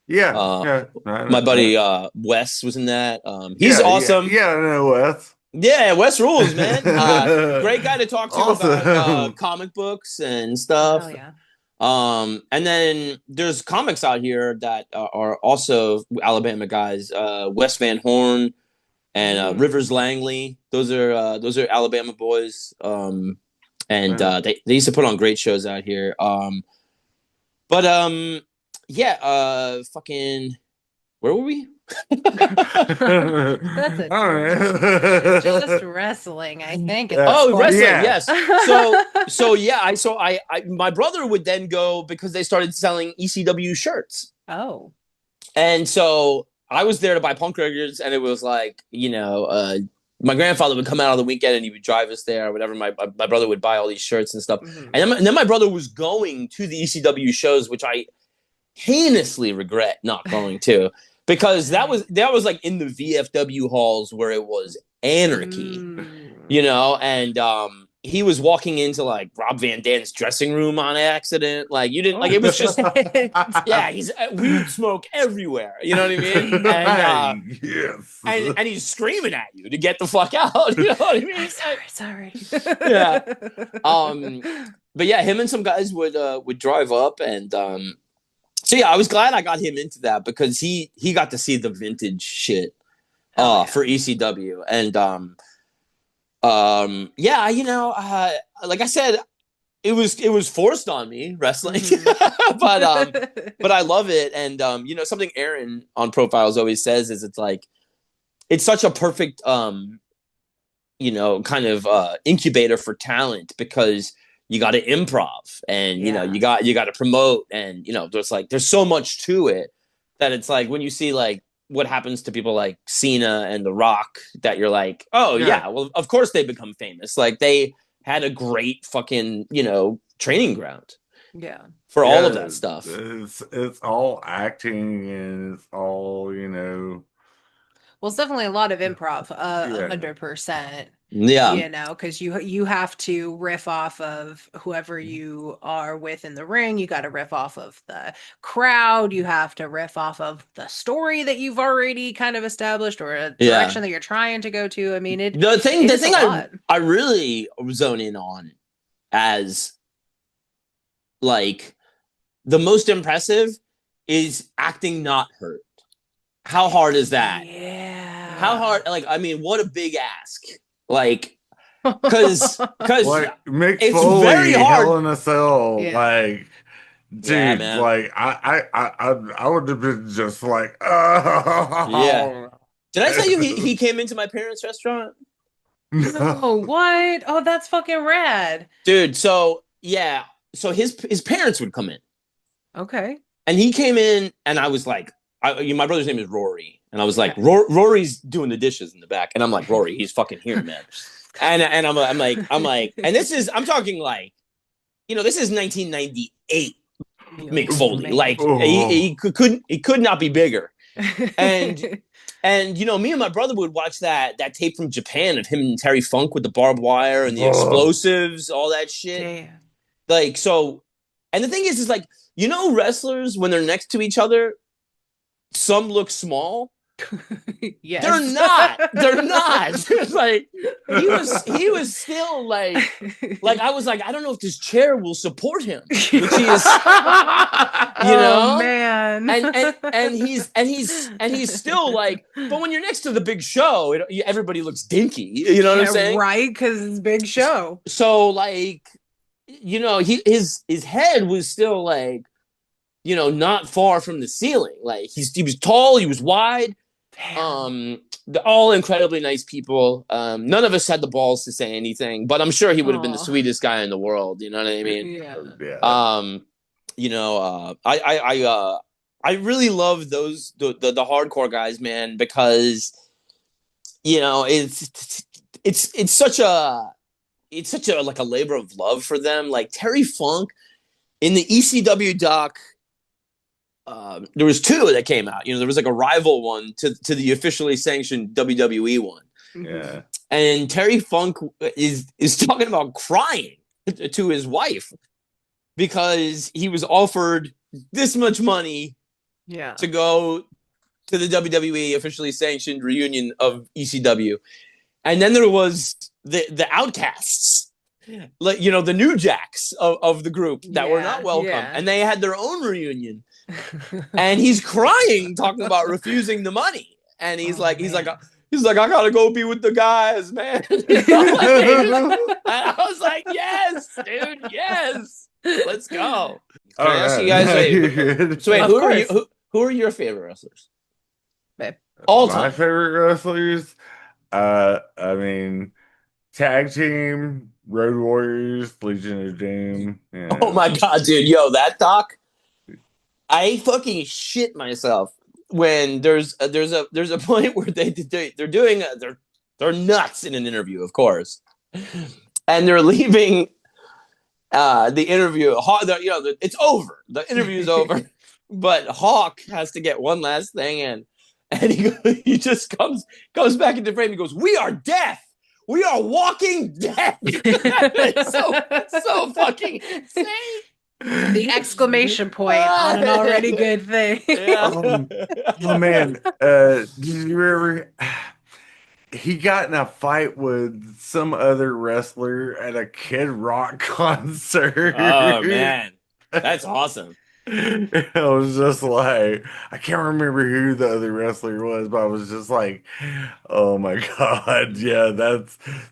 Yeah. My buddy Wes was in that. He's awesome. Yeah, I know Wes. Yeah, Wes rules, man. Great guy to talk to about comic books and stuff. Oh yeah. And then there's comics out here that are also Alabama guys. Wes Van Horn and Rivers Langley. Those are Alabama boys. And they used to put on great shows out here. Fucking, where were we? That's it. Just wrestling, I think. Wrestling, Yeah. yes. I my brother would then go because they started selling ECW shirts. Oh. And so I was there to buy punk records, and it was like, my grandfather would come out on the weekend and he would drive us there or whatever. My brother would buy all these shirts and stuff. And then my brother was going to the ECW shows, which I heinously regret not going to, because that was like in the VFW halls where it was anarchy, and he was walking into like Rob Van Dam's dressing room on accident. Like, you didn't, like, it was just, yeah, we would smoke everywhere. You know what I mean? And, yes. and he's screaming at you to get the fuck out. You know what I mean? Sorry. Yeah. But yeah, him and some guys would drive up, and so yeah, I was glad I got him into that because he got to see the vintage shit for ECW. And like I said, it was forced on me, wrestling. but I love it. And something Aaron on Profiles always says is it's such a perfect kind of incubator for talent, because you got to improv, and you got to promote, and there's so much to it that it's like when you see like what happens to people like Cena and The Rock, that you're like, oh yeah, well, of course they become famous. Like, they had a great fucking training ground for all of that stuff. It's all acting, and it's all Well, it's definitely a lot of improv, Yeah. 100%. Yeah. You know, because you have to riff off of whoever you are with in the ring. You got to riff off of the crowd. You have to riff off of the story that you've already kind of established or a Yeah. direction that you're trying to go to. I mean, The thing lot. I really zone in on as like the most impressive is acting not hurt. How hard is that? Yeah. How hard? Like, I mean, what a big ask. Like, because Like Mick it's Foley, very hard. Hell in a Cell, Yeah. like, dude, Yeah, man. like I would have been just like, oh. Yeah. Did I tell you he came into my parents' restaurant? Oh, what? Oh, that's fucking rad. Dude, so yeah. So his parents would come in. Okay. And he came in and I was like, my brother's name is Rory. And I was like, Rory's doing the dishes in the back. And I'm like, Rory, he's fucking here, man. And I'm like, and this is, I'm talking like, you know, this is 1998 Mick Foley. Like he could not be bigger. And you know, me and my brother would watch that tape from Japan of him and Terry Funk with the barbed wire and the explosives, all that shit. Damn. Like, so, and the thing is like, you know, wrestlers when they're next to each other, some look small. Yes. They're not. Like he was still like I was like, I don't know if this chair will support him, which he is, you know, man. and he's still like, but when you're next to the Big Show, everybody looks dinky. You know what I'm saying? Right, because it's Big Show. So like, you know, his head was still like, you know, not far from the ceiling. Like he was tall, he was wide. They're all incredibly nice people. None of us had the balls to say anything, but I'm sure he would have been the sweetest guy in the world. You know what I mean? Yeah. You know, I really love those the hardcore guys, man, because you know it's such a like a labor of love for them. Like Terry Funk in the ECW doc. There was two that came out. You know, there was like a rival one to the officially sanctioned WWE one. Yeah. And Terry Funk is talking about crying to his wife because he was offered this much money to go to the WWE officially sanctioned reunion of ECW. And then there was the outcasts, like, you know, the New Jacks of the group that were not welcome. And they had their own reunion. And he's crying, talking about refusing the money. And he's like, I gotta go be with the guys, man. You know, and I was like, yes, dude, yes. Let's go. Can I ask you guys, so wait, who are your favorite wrestlers? All time. My favorite wrestlers, I mean, tag team, Road Warriors, Legion of Doom. Yeah. Oh my god, dude, yo, that doc, I fucking shit myself when there's a point where they're nuts in an interview, of course, and they're leaving the interview. You know, it's over. The interview's over, but Hawk has to get one last thing in, and he just comes back into frame. He goes, "We are death. We are walking death." It's so fucking insane. The exclamation point on an already good thing. Oh man, did you ever? He got in a fight with some other wrestler at a Kid Rock concert. Oh man, that's awesome. I was just like, I can't remember who the other wrestler was, but I was just like, oh my god, yeah,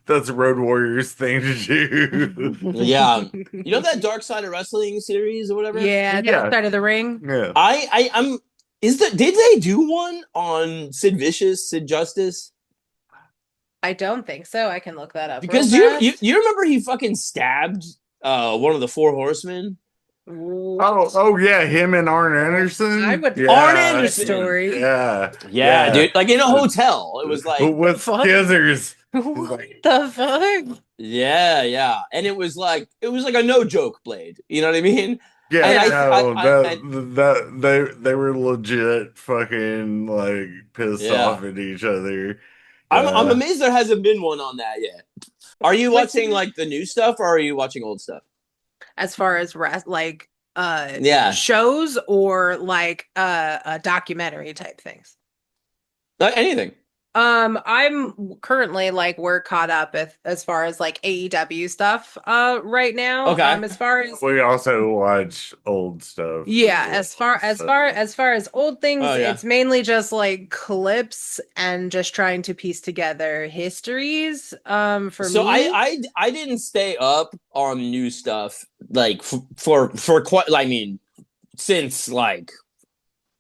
that's Road Warriors thing to do. Yeah, you know that Dark Side of Wrestling series or whatever. Yeah, Dark Side of the Ring. Yeah, I'm. Did they do one on Sid Vicious, Sid Justice? I don't think so. I can look that up because you remember he fucking stabbed one of the Four Horsemen. Oh yeah, him and Arn Anderson. Arn Anderson story. Yeah, dude. Like in a hotel, it was like with scissors. What the fuck? Yeah, and it was like a no joke blade. You know what I mean? Yeah, And no, I they were legit fucking like pissed yeah, off at each other. I'm amazed there hasn't been one on that yet. Are you Wait, watching like the new stuff, or are you watching old stuff? as far as like Yeah, shows or like documentary type things. anything. I'm currently like we're caught up as far as like AEW stuff right now. Okay. As far as We also watch old stuff as yeah, well. as far as old things, Oh yeah. it's mainly just like clips and just trying to piece together histories for So me. I didn't stay up on new stuff like for quite. I mean, since like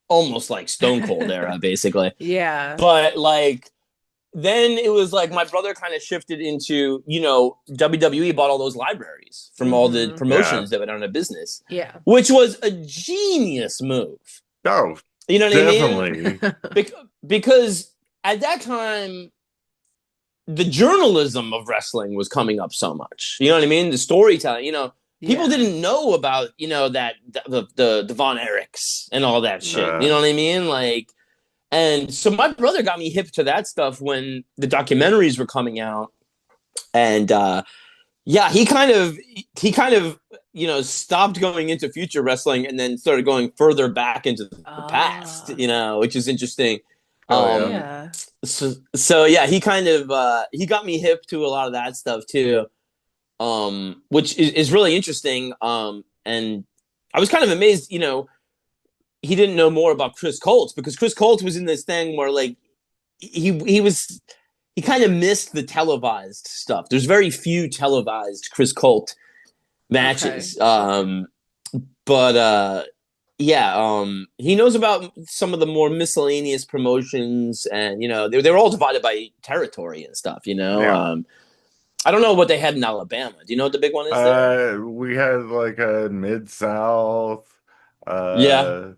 almost like Stone Cold era, basically. Yeah. But like then it was like my brother kind of shifted into, WWE bought all those libraries from all the Mhm. promotions that went on a business, Yeah. which was a genius move. Oh, You know what I definitely. mean? Because at that time, the journalism of wrestling was coming up so much. You know what I mean? The storytelling, people Yeah. didn't know about, that the Von Erichs and all that shit. You Uh, know what I mean? Like, and so my brother got me hip to that stuff when the documentaries were coming out. And yeah, he kind of stopped going into future wrestling and then started going further back into the past, which is interesting. oh yeah. Yeah. So yeah, he kind of he got me hip to a lot of that stuff too, which is really interesting. And I was kind of amazed, he didn't know more about Chris Colt, because Chris Colt was in this thing where like he kind of missed the televised stuff. There's very few televised Chris Colt matches. Okay. But yeah, he knows about some of the more miscellaneous promotions, and they're all divided by territory and stuff. Yeah. I don't know what they had in Alabama. Do you know what the big one is there? We had like a Mid-South. Yeah. Uh,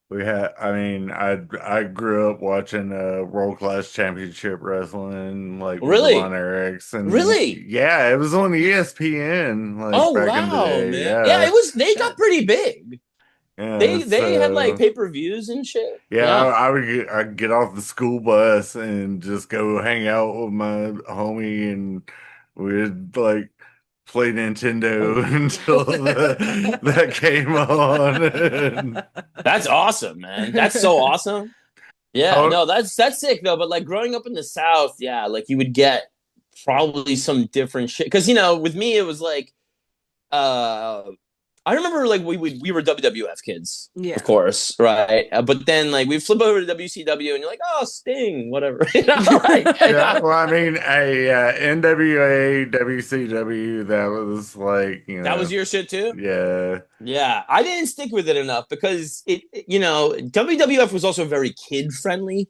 we had, I mean, I grew up watching World Class Championship Wrestling, like with the Von Really? Erichs, and Really? yeah, it was on ESPN, like Oh back in the wow, day. man. Yeah, Yeah, it was. They got Shit. pretty big. yeah. They had like So pay-per-views and shit. yeah, Yeah. I'd get off the school bus and just go hang out with my homie, and we'd like play Nintendo until that came on. That's awesome, man. That's so awesome. Yeah, Oh, no, that's sick though. But like growing up in the South, yeah, like you would get probably some different shit. Because with me, it was like, uh, I remember like we were WWF kids, Yeah. of course, right? But then like we flip over to WCW, and you're like, oh, Sting, whatever. yeah. Well, I mean, NWA, WCW, that was like, That was your shit too. yeah. Yeah, I didn't stick with it enough because WWF was also very kid friendly.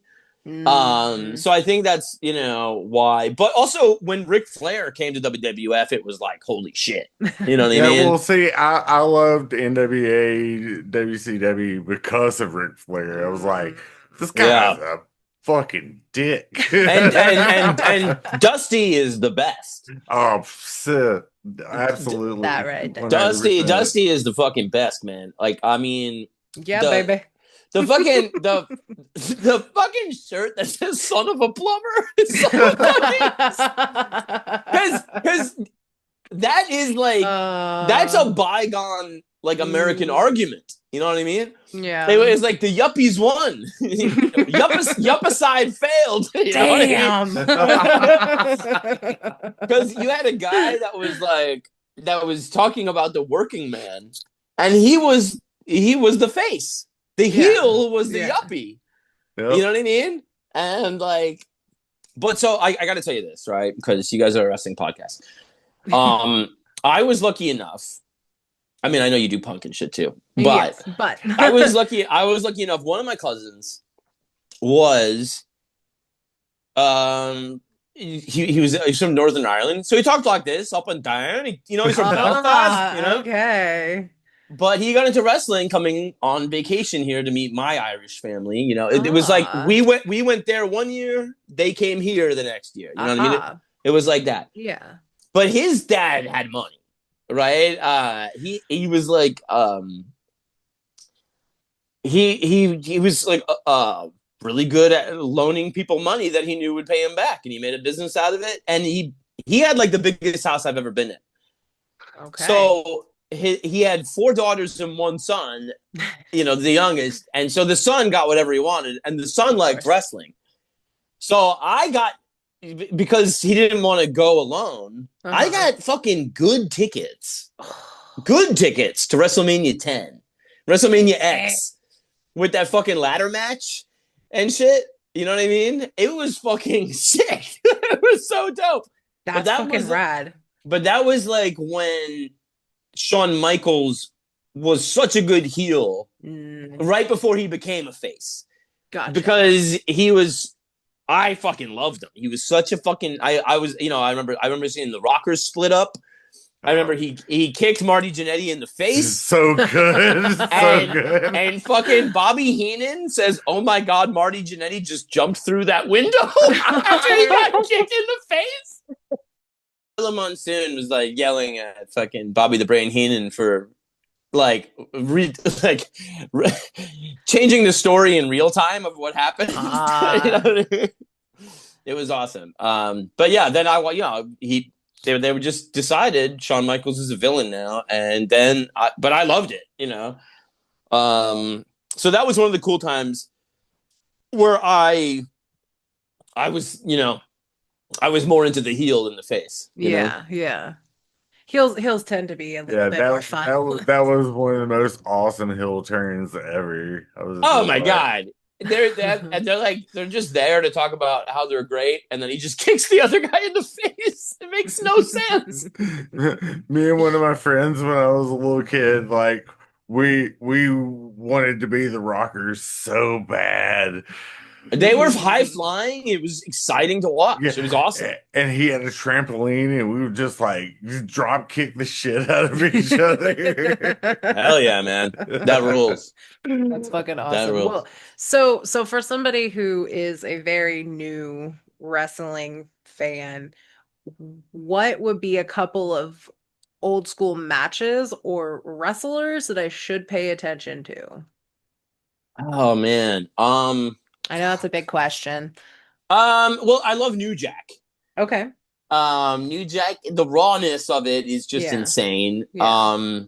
So I think that's why. But also when Ric Flair came to WWF, it was like holy shit. You know what I Yeah, mean? well, see, I loved NWA, WCW because of Ric Flair. I was like, this guy's Yeah. a fucking dick. And Dusty is the best. Oh, shit. Absolutely. That right there. 100%. Dusty is the fucking best, man. Like, I mean, Yeah, the- baby. the fucking the fucking shirt that says "son of a plumber" is so funny. Because that is like that's a bygone like American argument. You know what I mean? Yeah. It's like the yuppies won. Yuppicide failed. You know what I mean? Because you had a guy that was talking about the working man, and he was the face. The heel was the yuppie. Yep. You know what I mean? And like, but so I got to tell you this, right? Because you guys are a wrestling podcast. I was lucky enough. I mean, I know you do punk and shit too, but, yes, but. I was lucky enough. One of my cousins was, he's from Northern Ireland, so he talked like this up and down. He's from Belfast. Okay. But he got into wrestling coming on vacation here to meet my Irish family. It was like we went there one year, they came here the next year. You know what I mean? It was like that. Yeah. But his dad had money. right? He was like he was like really good at loaning people money that he knew would pay him back, and he made a business out of it. And he had like the biggest house I've ever been in. Okay. So he had 4 daughters and 1 son, the youngest, and so the son got whatever he wanted, and the son liked wrestling. So I got, because he didn't want to go alone, I got fucking good tickets to WrestleMania 10, WrestleMania X, with that fucking ladder match and shit. You know what I mean? It was fucking sick. It was so dope. That's fucking rad. But that was like when Shawn Michaels was such a good heel right before he became a face. Gotcha. Because I fucking loved him. He was such a fucking, I remember seeing the Rockers split up. I remember he kicked Marty Jannetty in the face. So good. Good. And fucking Bobby Heenan says, "Oh my God, Marty Jannetty just jumped through that window after he got kicked in the face." Gorilla Monsoon was like yelling at fucking Bobby the Brain Heenan for changing the story in real time of what happened. You know what I mean? It was awesome. But yeah, then they were just decided Shawn Michaels is a villain now, and then but I loved it, so that was one of the cool times where I was, I was more into the heel than the face. Yeah. Heels tend to be a little bit more fun. That was one of the most awesome heel turns ever. God. They're just there to talk about how they're great, and then he just kicks the other guy in the face. It makes no sense. Me and one of my friends when I was a little kid, like we wanted to be the Rockers so bad. They were high flying. It was exciting to watch. Yeah. It was awesome. And he had a trampoline, and we would just drop kick the shit out of each other. Hell yeah, man. That rules. That's fucking awesome. Well, so for somebody who is a very new wrestling fan, what would be a couple of old school matches or wrestlers that I should pay attention to? Oh man. I know that's a big question. Well, I love New Jack. Okay. New Jack, the rawness of it is just insane. Yeah.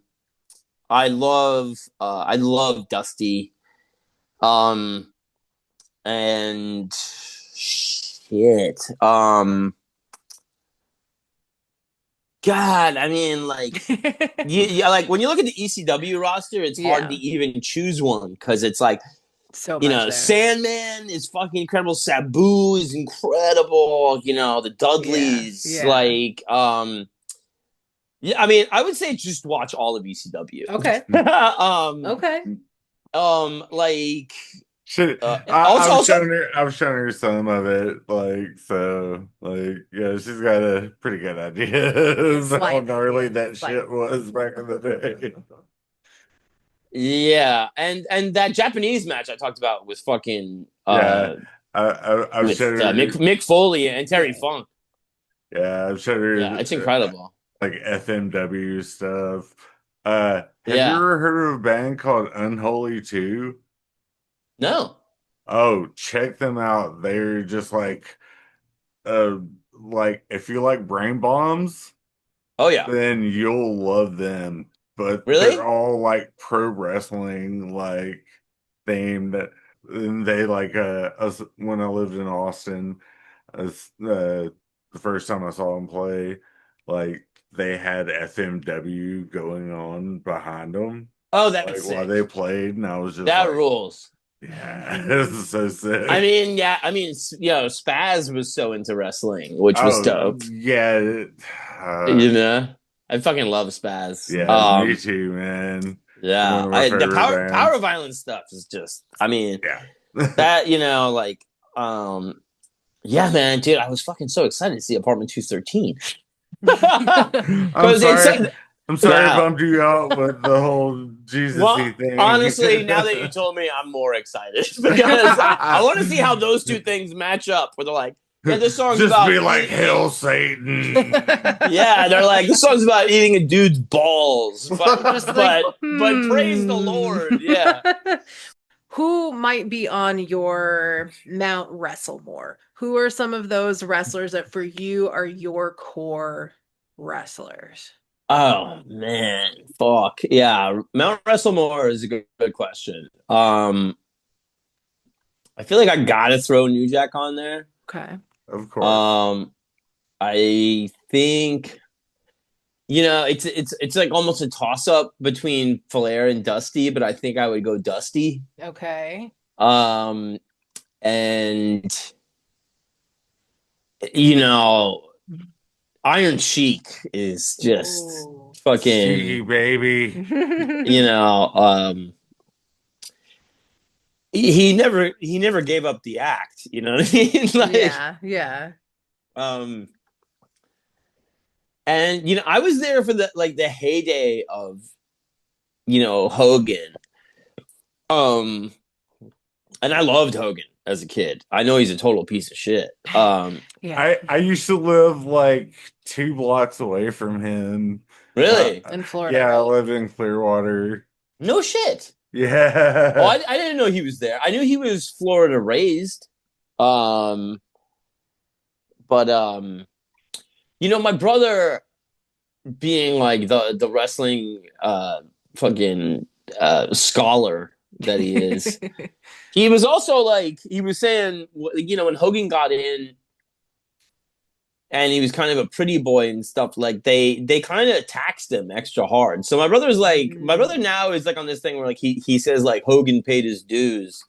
I love Dusty. And shit. God, I mean, like when you look at the ECW roster, it's hard to even choose one because it's like, so much there. Sandman is fucking incredible. Sabu is incredible. The Dudleys, I mean, I would say just watch all of ECW. Okay. Okay. Shit. I've shown her some of it. She's got a pretty good idea of how gnarly that shit was back in the day. Yeah, and that Japanese match I talked about was fucking I've showed her Mick Foley and Terry Funk. Yeah, I've showed her. Yeah, it's incredible. Like FMW stuff. Have you ever heard of a band called Unholy 2? No. Oh, check them out. They're just like if you like Brain Bombs, then you'll love them. But they're all like pro wrestling themed. And they us when I lived in Austin, the first time I saw them play, they had FMW going on behind them. Oh, that was while they played, and I was just that rules. Yeah, this is so sick. I mean, Spaz was so into wrestling, which was dope. Yeah, I fucking love Spaz. Yeah, me too, man. Yeah, the power violence stuff is just. I mean, that yeah, man, dude, I was fucking so excited to see Apartment 213. I'm sorry I bummed you out with the whole Jesus-y thing. Honestly, now that you told me, I'm more excited because I want to see how those two things match up. Where they're like, Yeah, this song's Just about be like, eating- "Hail Satan." Yeah, they're like, this song's about eating a dude's balls, Just like, but praise the Lord. Yeah. Who might be on your Mount Wrestlemore? Who are some of those wrestlers that for you are your core wrestlers? Oh man, fuck yeah. Mount Rushmore is a good question. I feel like I gotta throw New Jack on there. Okay. Of course. I think it's like almost a toss up between Flair and Dusty, but I think I would go Dusty. Okay. Um, and you know, Iron Sheik is just Ooh. Cheeky fucking. baby. You know, he never gave up the act. You know what I mean? Like, yeah. um, and I was there for the heyday of Hogan. Um, and I loved Hogan as a kid. I know he's a total piece of shit. Yeah. I used to live like 2 blocks away from him. Really? In Florida, Yeah, I right? live in Clearwater. No shit. Oh, Yeah. I didn't know he was there. I knew he was Florida raised. Um, but my brother being like the wrestling fucking scholar that he is. He was also like, he was saying, when Hogan got in and he was kind of a pretty boy and stuff, like they kind of taxed him extra hard. So my brother now is like on this thing where like he says like Hogan paid his dues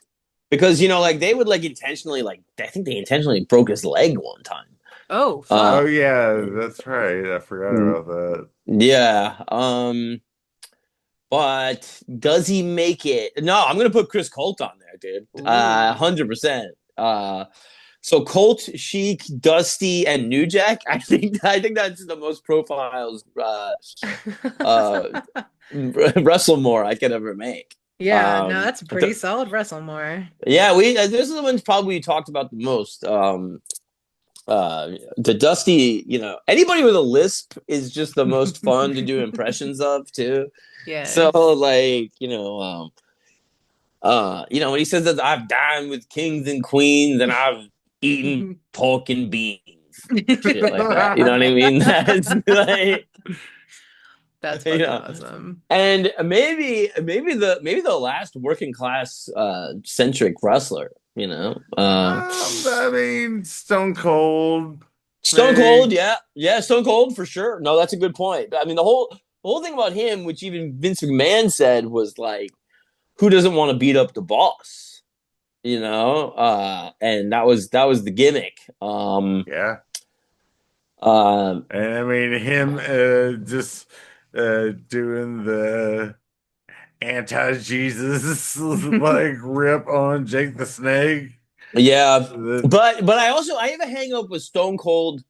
because like they would like intentionally, like I think they intentionally broke his leg one time. Oh, Oh fuck. yeah, that's right. I forgot about that. Yeah. But does he make it? No, I'm gonna put Chris Colt on there, dude. Ooh. 100%. So Colt, Sheik, Dusty, and New Jack. I think that's the most profiles Wrestlemore I could ever make. Yeah, no, that's a pretty solid Wrestlemore. Yeah, this is the one probably we talked about the most. The Dusty, anybody with a lisp is just the most fun to do impressions of too. Yeah. So like, when he says that I've dined with kings and queens and I've eaten pork and beans, shit like that. You know what I mean? That's like, That's fucking awesome. And maybe the last working class centric wrestler. I mean, Stone Cold. Stone Cold, yeah, Stone Cold for sure. No, that's a good point. I mean, the whole thing about him, which even Vince McMahon said, was like, who doesn't want to beat up the boss? And that was the gimmick. Yeah. And I mean, him just doing the anti-Jesus like rip on Jake the Snake. yeah, but I have a hang up with Stone Cold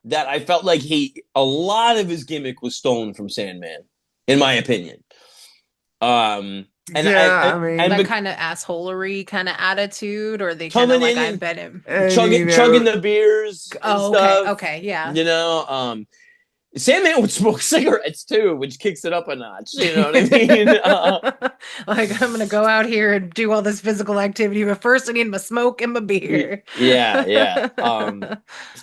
that I felt like a lot of his gimmick was stolen from Sandman, in my opinion. And I mean, that kind of assholery kind of attitude, or they kind coming of like in I and bet him. chugging the beers and stuff. Okay, yeah. Sandman would smoke cigarettes too, which kicks it up a notch. You know what I mean? Like, I'm gonna go out here and do all this physical activity, but first I need my smoke and my beer. Yeah.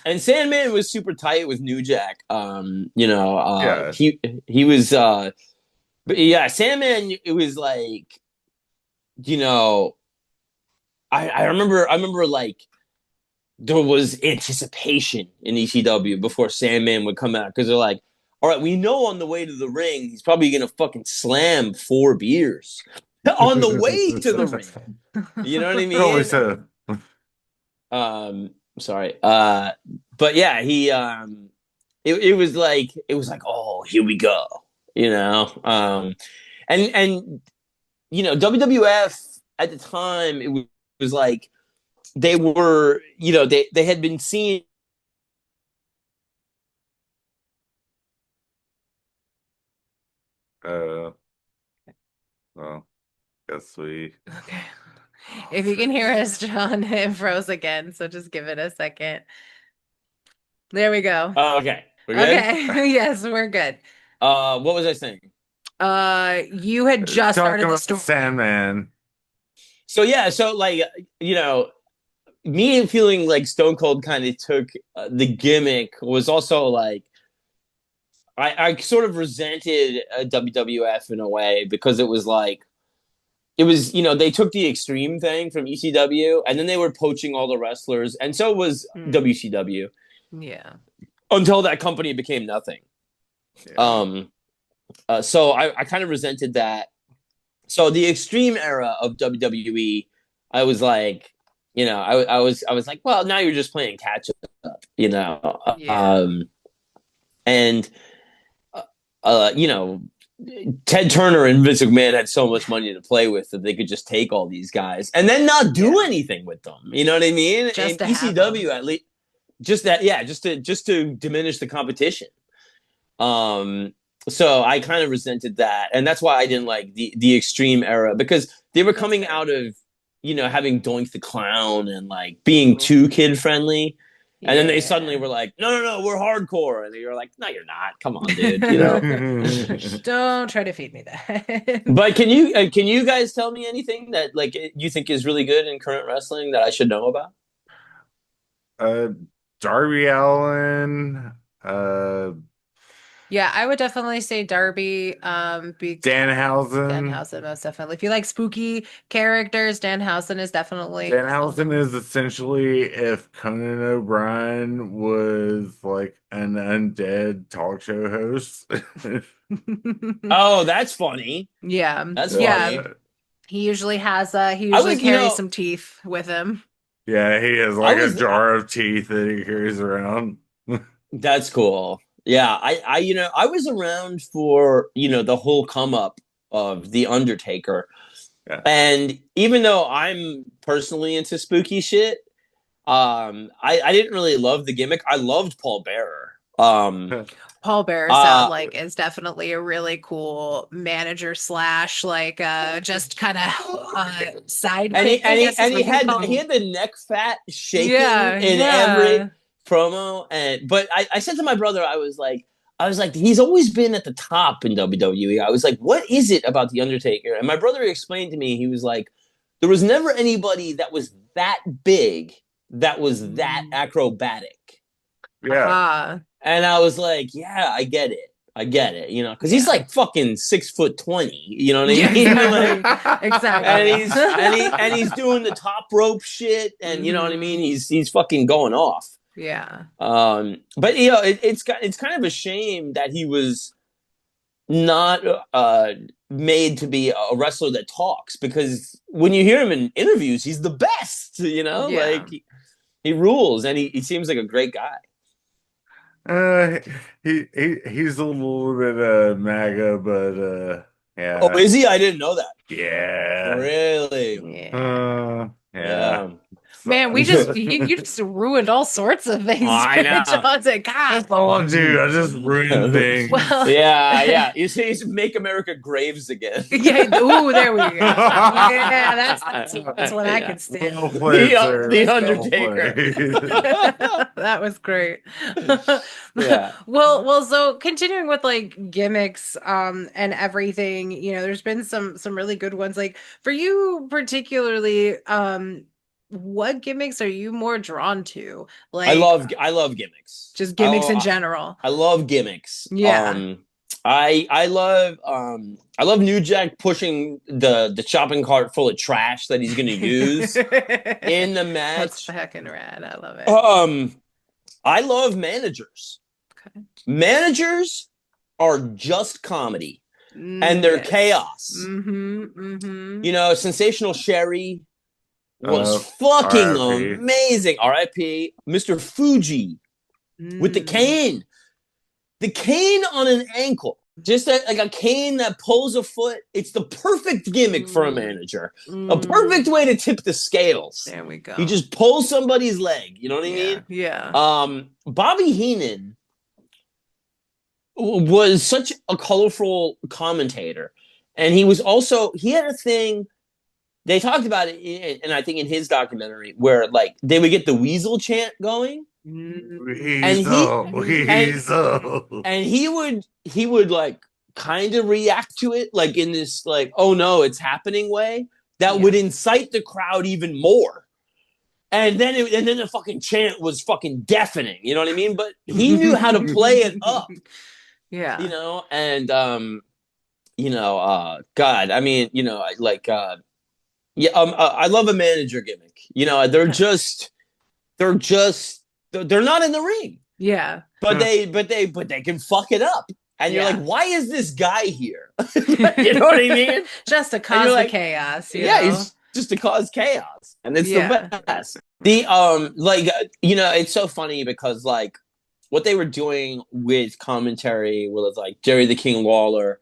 And Sandman was super tight with New Jack. Yeah. He was but yeah, Sandman, it was like, I remember like there was anticipation in ECW before Sandman would come out because they're like, all right, we know on the way to the ring he's probably gonna fucking slam 4 beers on the way to the ring. You know what I mean? Always so. Sorry. But yeah, it was like, oh, here we go. And WWF at the time, it was like they were, they had been seeing. Well, guess we. Okay. If you can hear us, John, it froze again, so just give it a second. There we go. Oh, okay. We're good? Okay. Yes, we're good. What was I saying? You had just Talking started the about story. Sandman. So yeah, so like me feeling like Stone Cold kind of took the gimmick was also like I sort of resented WWF in a way because it was like it was they took the extreme thing from ECW and then they were poaching all the wrestlers and so was WCW Yeah. until that company became nothing. Yeah. So I kind of resented that. So the extreme era of WWE, I was like, I was like, well, now you're just playing catch up, Yeah. And Ted Turner and Vince McMahon had so much money to play with that they could just take all these guys and then not do anything with them. You know what I mean? Just to and have ECW them. at least, just that, yeah, just to diminish the competition. So I kind of resented that, and that's why I didn't like the extreme era because they were coming out of having Doink the Clown and like being too kid friendly. And then they suddenly were like, no, we're hardcore. And you're like, no, you're not. Come on, dude. Don't try to feed me that. But can you guys tell me anything that like you think is really good in current wrestling that I should know about? Darby Allin, Yeah, I would definitely say Darby. Danhausen, most definitely. If you like spooky characters, Danhausen is definitely. Danhausen is essentially if Conan O'Brien was like an undead talk show host. Oh, that's funny. Yeah, That's yeah. funny. He usually carries some teeth with him. Yeah, he has like a jar of teeth that he carries around. That's cool. Yeah, I was around for the whole come up of the Undertaker, and even though I'm personally into spooky shit, I didn't really love the gimmick. I loved Paul Bearer. Paul Bearer is definitely a really cool manager slash just kind of side. And he had the neck fat shaking in every promo. But I said to my brother, I was like, he's always been at the top in WWE. I was like, what is it about the Undertaker? And my brother explained to me, he was like, there was never anybody that was that big that was that acrobatic. Yeah. And I was like, yeah, I get it, because he's like fucking 6'20", you know what I mean? Exactly. And he's doing the top rope shit, and you know what I mean. He's fucking going off. Yeah. But it's kind of a shame that he was not made to be a wrestler that talks, because when you hear him in interviews, he's the best. Like he rules, and he seems like a great guy. He's a little bit MAGA, but yeah. Oh, is he? I didn't know that. Yeah. Really? Yeah. Man, you just ruined all sorts of things. I know. That's all I do. I just ruin things. Well, yeah. You see, make America Graves again. Ooh, there we go. Yeah, that's what I can stand. The Undertaker. That was great. Yeah. Well, so continuing with like gimmicks, and everything, there's been some really good ones. Like for you particularly, what gimmicks are you more drawn to? Like I love gimmicks. Just gimmicks in general. I love gimmicks. Yeah. I love New Jack pushing the shopping cart full of trash that he's gonna use in the match. That's fucking rad. I love it. I love managers. Okay. Managers are just comedy, and they're chaos. Sensational Sherry was fucking amazing. R.I.P. Mr. Fuji with the cane. The cane on an ankle. Just like a cane that pulls a foot. It's the perfect gimmick for a manager. A perfect way to tip the scales. There we go. You just pull somebody's leg. You know what I mean? Yeah. Bobby Heenan was such a colorful commentator. And he had a thing they talked about it, and I think in his documentary, where like they would get the weasel chant going, and Weasel. he would like kind of react to it like in this like, oh no, it's happening way that would incite the crowd even more. And then the fucking chant was fucking deafening, you know what I mean? But he knew how to play it up. Yeah. You know, and God, I mean, I love a manager gimmick. You know, they're not in the ring. Yeah. But they can fuck it up. And you're like, why is this guy here? You know what I mean? Just to cause the chaos. You know? He's just to cause chaos. And it's the best. It's so funny because like what they were doing with commentary was like Jerry the King Lawler.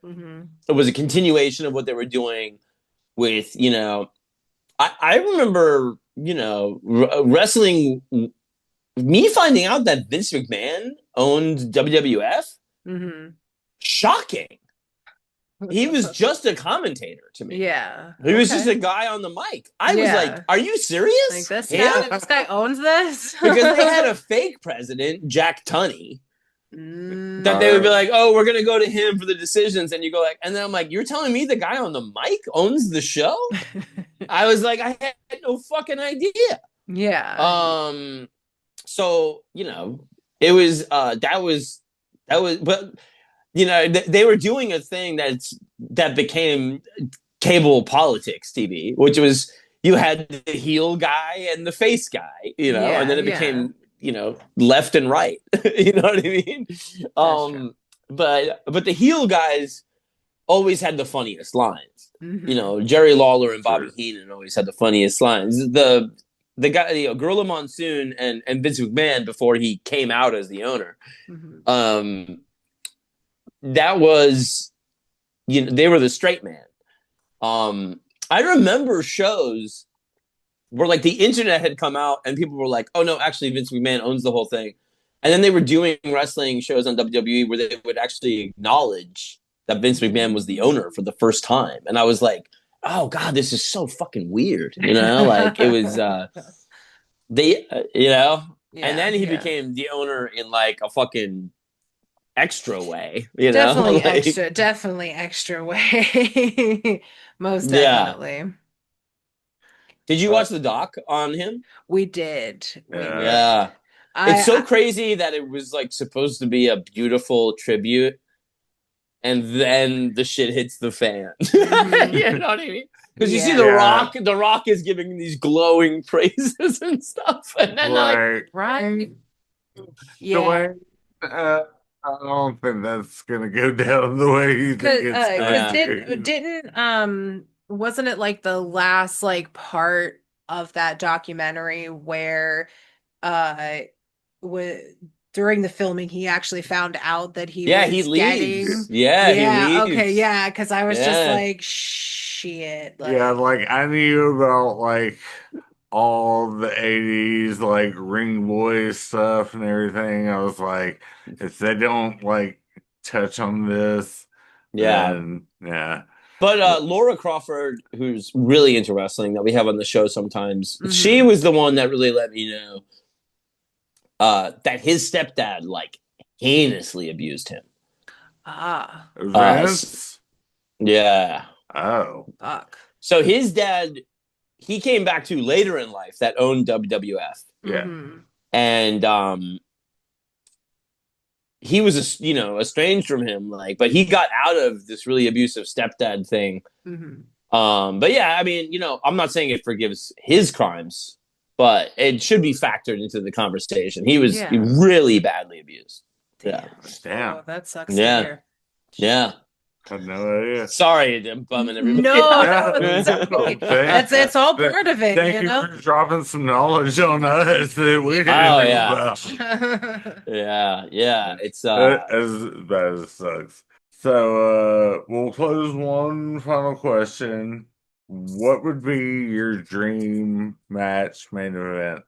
It was a continuation of what they were doing with, I remember, wrestling, me finding out that Vince McMahon owned WWF. Shocking. He was just a commentator to me. Yeah. He was just a guy on the mic. I was like, are you serious? Like this guy owns this? Because they had a fake president, Jack Tunney, that they would be like, oh, we're going to go to him for the decisions. And you go like, and then I'm like, you're telling me the guy on the mic owns the show? I was like, I had no fucking idea. Yeah. So, it was, but they were doing a thing that became cable politics TV, which was you had the heel guy and the face guy, and then it became, left and right. You know what I mean? But the heel guys always had the funniest lines. Jerry Lawler and Bobby Heenan always had the funniest lines. The guy, Gorilla Monsoon and Vince McMahon before he came out as the owner. That was, they were the straight man. I remember shows where like the internet had come out and people were like, oh no, actually Vince McMahon owns the whole thing. And then they were doing wrestling shows on WWE where they would actually acknowledge that Vince McMahon was the owner for the first time. And I was like, oh God, this is so fucking weird. Like it was, and then he became the owner in like a fucking extra way, definitely extra way. Most definitely. Did you watch the doc on him? We did. Yeah. It's so crazy that it was like supposed to be a beautiful tribute and then the shit hits the fan. You know what I mean? Because you see the Rock is giving these glowing praises and stuff. And then right. Yeah. I don't think that's gonna go down the way you think it's going. Wasn't it like the last like part of that documentary where during the filming he actually found out that he leaves. He leaves. Okay, because I was just like shit. Like I knew about like all the 80s like ring boy stuff and everything. I was like, if they don't like touch on this, then But Laura Crawford, who's really into wrestling that we have on the show sometimes, she was the one that really let me know that his stepdad like heinously abused him. Vince? Yeah. Oh. Fuck. So his dad, he came back to later in life that owned WWF. Yeah. And he was estranged from him, like, but he got out of this really abusive stepdad thing. But yeah, I mean, I'm not saying it forgives his crimes, but it should be factored into the conversation. He was really badly abused. Damn. Oh, that sucks to hear. Yeah. I had no idea. Sorry, I'm bumming everybody. No, it's all part of it. Thank you for dropping some knowledge on us that we didn't know about. Yeah. It's as bad as it sucks. So we'll close one final question. What would be your dream match main event?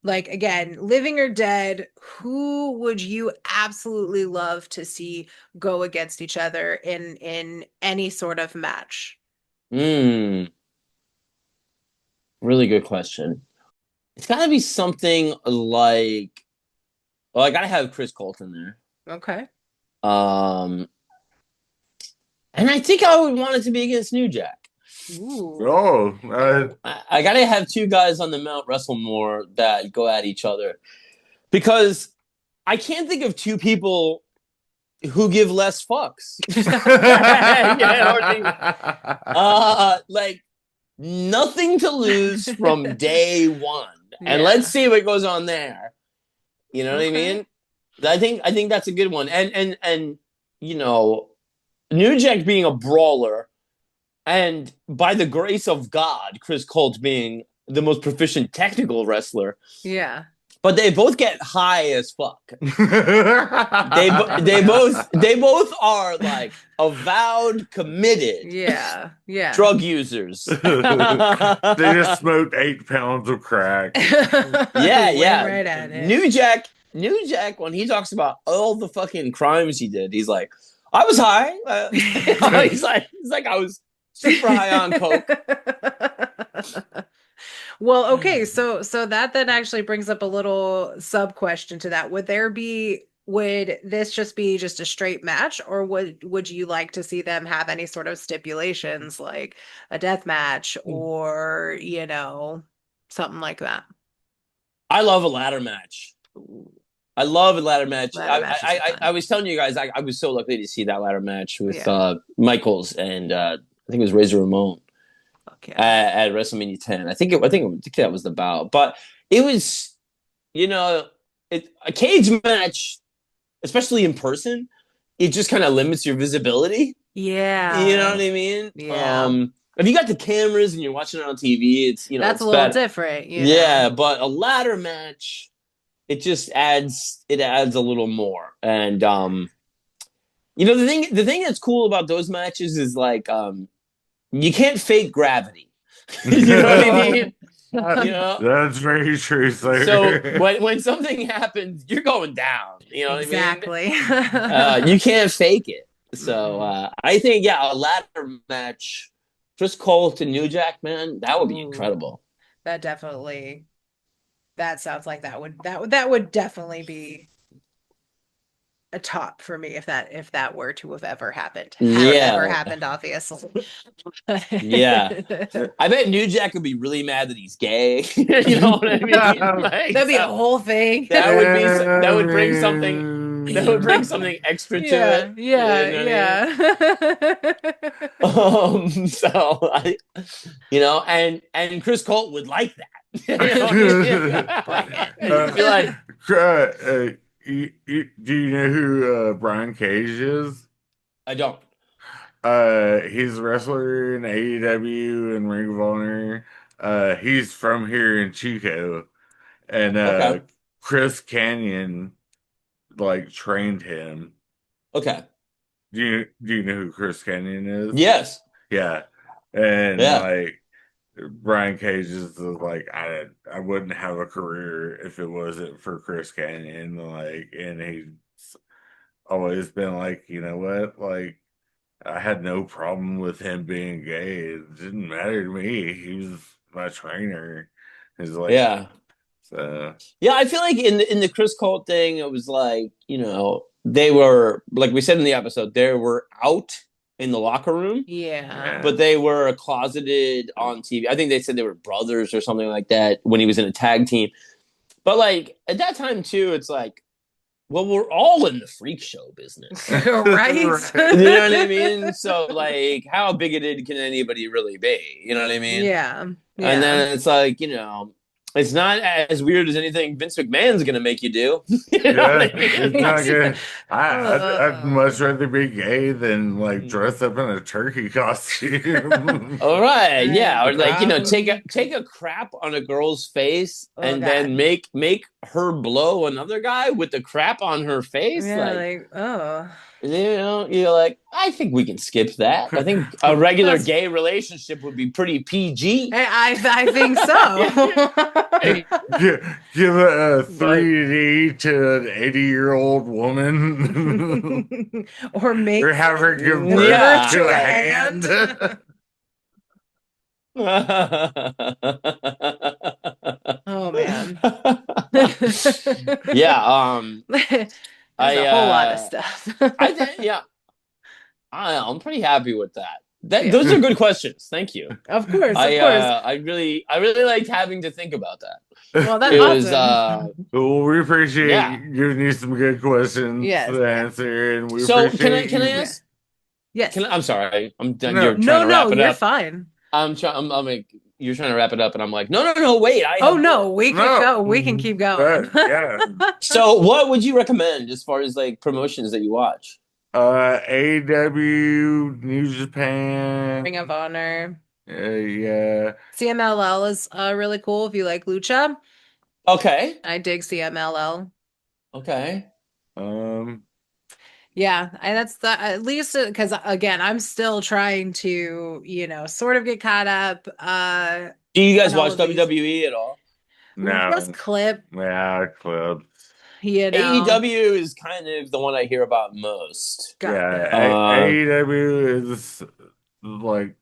Like, again, living or dead, who would you absolutely love to see go against each other in any sort of match? Really good question. It's got to be something like, well, I got to have Chris Colton there. Okay. Um, and I think I would want it to be against New Jack. Ooh. Oh, I got to have two guys on the Mount Wrestlemore that go at each other because I can't think of two people who give less fucks. Like nothing to lose from day one, and let's see what goes on there. You know what I mean? I think that's a good one, and you know, New Jack being a brawler, and by the grace of God, Chris Colt being the most proficient technical wrestler. Yeah. But they both get high as fuck. they both are like avowed, committed. Yeah. Drug users. They just smoked 8 pounds of crack. Yeah. Right at it. New Jack, when he talks about all the fucking crimes he did, he's like, I was high. He's like, I was super high on coke. Well, okay, so that then actually brings up a little sub question to that. Would this just be just a straight match, or would you like to see them have any sort of stipulations like a death match or, something like that? I love a ladder match. I love a ladder match. I was telling you guys, I was so lucky to see that ladder match with Michaels and I think it was Razor Ramon. At WrestleMania 10. I think that was the bout. But it was, a cage match, especially in person, it just kind of limits your visibility. Yeah. You know what I mean? Yeah. If you got the cameras and you're watching it on TV, it's, that's it's a little better. different. Yeah, but a ladder match, it just adds a little more. And, the thing that's cool about those matches is like, you can't fake gravity. You know what I mean? That's very true, sir. So when something happens, you're going down. You know what exactly. I mean? You can't fake it. So I think a ladder match, Chris Colt and New Jack, man, that would be incredible. That sounds like that would definitely be a top for me if that were to have ever happened. Ever happened, obviously. Yeah. I bet New Jack would be really mad that he's gay. You know what I mean? Like, that'd be a whole thing. That would bring something extra to it. Yeah. So and Chris Colt would like that. Do you know who Brian Cage is? I don't. He's a wrestler in AEW and Ring of Honor. He's from here in Chico, and Chris Canyon trained him. Okay. Do you know who Chris Canyon is? Yes. Yeah, and Brian Cage is I wouldn't have a career if it wasn't for Chris Canyon. And he's always been you know what? I had no problem with him being gay. It didn't matter to me. He was my trainer. He's So I feel like in the Chris Colt thing, it was they were, like we said in the episode, they were out in the locker room. Yeah. But they were closeted on TV. I think they said they were brothers or something like that when he was in a tag team. But at that time too, it's well, we're all in the freak show business. Right? You know what I mean? So how bigoted can anybody really be? You know what I mean? Yeah. And then it's it's not as weird as anything Vince McMahon's gonna make you do. You know what I mean? It's not good. I'd much rather be gay than dress up in a turkey costume. All right, yeah, or take a crap on a girl's face and then make her blow another guy with the crap on her face. Yeah, you're I think we can skip that. I think a regular gay relationship would be pretty PG. I think so. Give a 3D to an 80-year-old woman, or have her give birth to a hand. Oh man. Yeah. There's I a whole lot of stuff. I think yeah. I'm pretty happy with that. Yeah. Those are good questions. Thank you. Of course, of course. I really liked having to think about that. Well, that's It was awesome. Well, we appreciate yeah. giving you some good questions Yes. to answer, and we So appreciate can I you. ask? Yes. I'm sorry. I'm done. No. You're trying to wrap it You're up. fine. I'm like you're trying to wrap it up, and I'm like, no. Wait, I Oh have no, more. we can No. go. We can keep going. Yeah. So, what would you recommend as far as like promotions that you watch? AEW, New Japan. Ring of Honor. Yeah. CMLL is really cool if you like lucha. Okay. I dig CMLL. Okay. Yeah, and that's the at least because again, I'm still trying to, sort of get caught up. Do you guys on all watch of these. WWE at all? No. Just clip, Yeah, clubs. AEW is kind of the one I hear about most. Got Yeah, Uh, AEW is like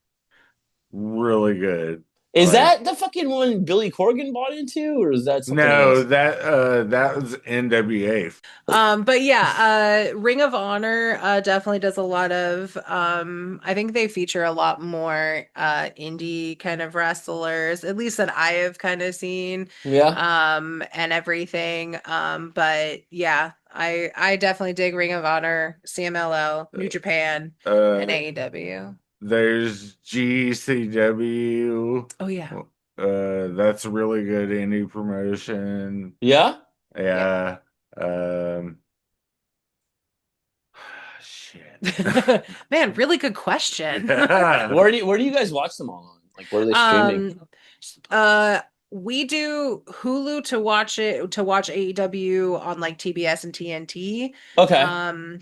really good. Is Like, that the fucking one Billy Corgan bought into, or is that something no, else? that was NWA. But yeah, Ring of Honor definitely does a lot of I think they feature a lot more indie kind of wrestlers, at least that I have kind of seen. Yeah. And everything. But yeah, I definitely dig Ring of Honor, CMLL, New Japan, and AEW. There's GCW. Oh yeah. That's a really good indie promotion. Yeah. Yeah. Shit. Man, really good question. Yeah. Where do you guys watch them all on? Like, where are they streaming? We do Hulu to watch AEW on like TBS and TNT. Okay.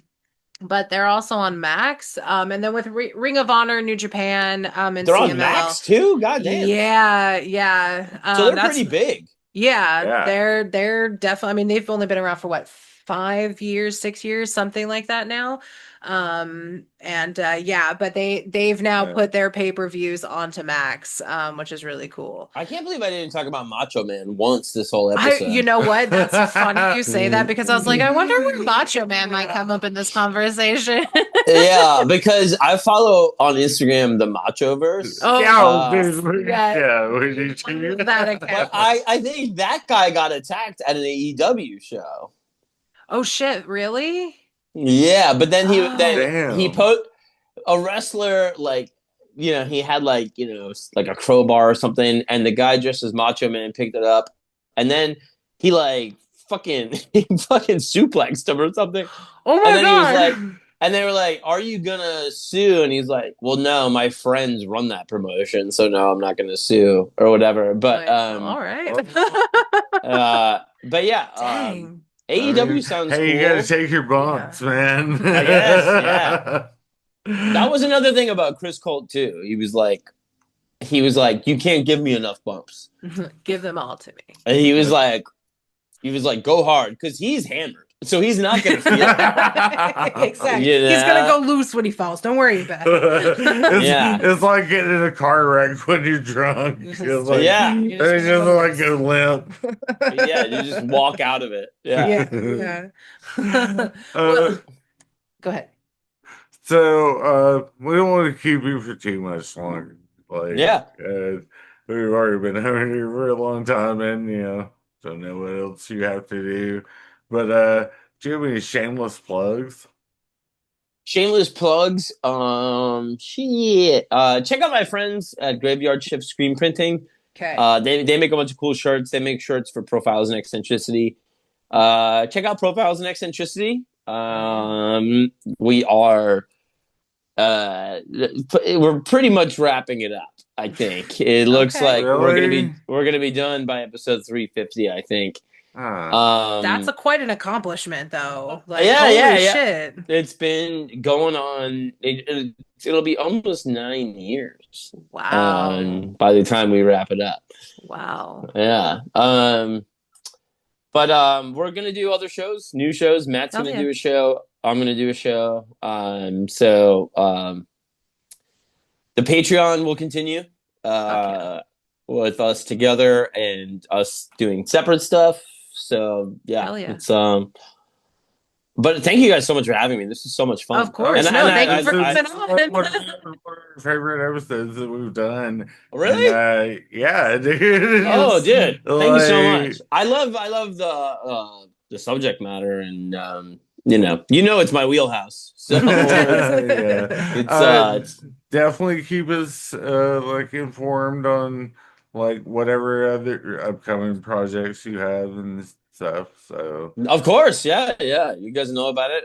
But they're also on Max. And then with Ring of Honor, New Japan, and They're on CMLL. Max too. God damn. Yeah. So they're That's pretty big. Yeah. They're definitely. I mean, they've only been around for what, 5 years, 6 years, something like that now. And yeah, but they've now put their pay-per-views onto Max, which is really cool. I can't believe I didn't talk about Macho Man once this whole episode. You know what? That's funny you say that because I was like, I wonder where Macho Man might come up in this conversation. Yeah, because I follow on Instagram the Machoverse. Oh, that account. But I think that guy got attacked at an AEW show. Oh shit! Really? Yeah, but then he Damn. put a wrestler like he had like like a crowbar or something, and the guy dressed as Macho Man picked it up, and then he like fucking suplexed him or something. Oh my and then god! He was like, and they were like, "Are you gonna sue?" And he's like, "Well, no, my friends run that promotion, so no, I'm not gonna sue or whatever." But all right. But yeah, Dang. AEW sounds cool. You gotta take your bumps, man. I guess, yeah. That was another thing about Chris Colt too. He was like, you can't give me enough bumps. Give them all to me. And he was like, go hard because he's hammered, so he's not gonna feel it. Exactly. He's gonna go loose when he falls. Don't worry about it. It's like getting in a car wreck when you're drunk. You just like go limp. Yeah, you just walk out of it. Yeah. Well, go ahead. So we don't want to keep you for too much longer. We've already been over here for a long time, and don't know what else you have to do. But do you have any shameless plugs? Shameless plugs. Shit. Check out my friends at Graveyard Shift Screen Printing. Okay. They make a bunch of cool shirts. They make shirts for Profiles and Eccentricity. Check out Profiles and Eccentricity. We are we're pretty much wrapping it up. I think it looks like we're gonna be done by episode 350. I think. That's quite an accompliment, though. Like, holy shit! It's been going on. It'll be almost 9 years. Wow! By the time we wrap it up. Wow! Yeah. But we're gonna do other shows, new shows. Matt's gonna do a show. I'm gonna do a show. The Patreon will continue. with us together and us doing separate stuff. So Hell yeah. it's But thank you guys so much for having me. This is so much fun. Of course. And, No, and thank you I, for I, coming One on. of our favorite episodes that we've done. Really? And, yeah, dude. Oh, dude, thank you so like- much. I love the subject matter, and it's my wheelhouse. So Yeah. it's Definitely keep us like informed on like whatever other upcoming projects you have and stuff. So of course, yeah. You guys know about it.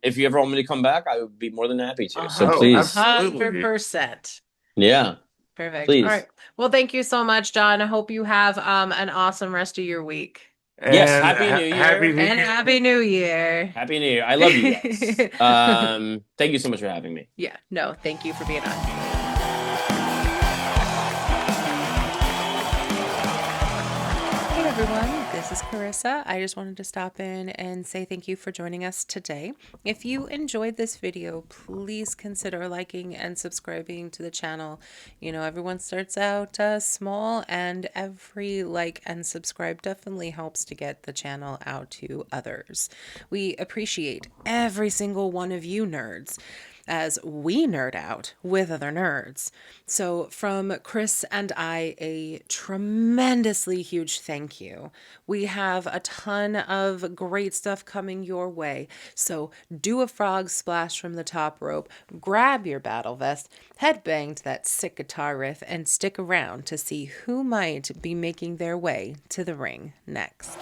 If you ever want me to come back, I would be more than happy to. So Oh, please, absolutely. 100%. yeah, Perfect. please. All right. Well, thank you so much, John. I hope you have an awesome rest of your week. Yes, And Happy New Year. Happy New And Year. Happy New Year. Happy New Year. I love you guys. Thank you so much for having me. Yeah, no, thank you for being on. Hey everyone, this is Carissa. I just wanted to stop in and say thank you for joining us today. If you enjoyed this video, please consider liking and subscribing to the channel. You know, everyone starts out small, and every like and subscribe definitely helps to get the channel out to others. We appreciate every single one of you nerds, as we nerd out with other nerds. So from Chris and I, a tremendously huge thank you. We have a ton of great stuff coming your way. So do a frog splash from the top rope, grab your battle vest, headbang to that sick guitar riff, and stick around to see who might be making their way to the ring next.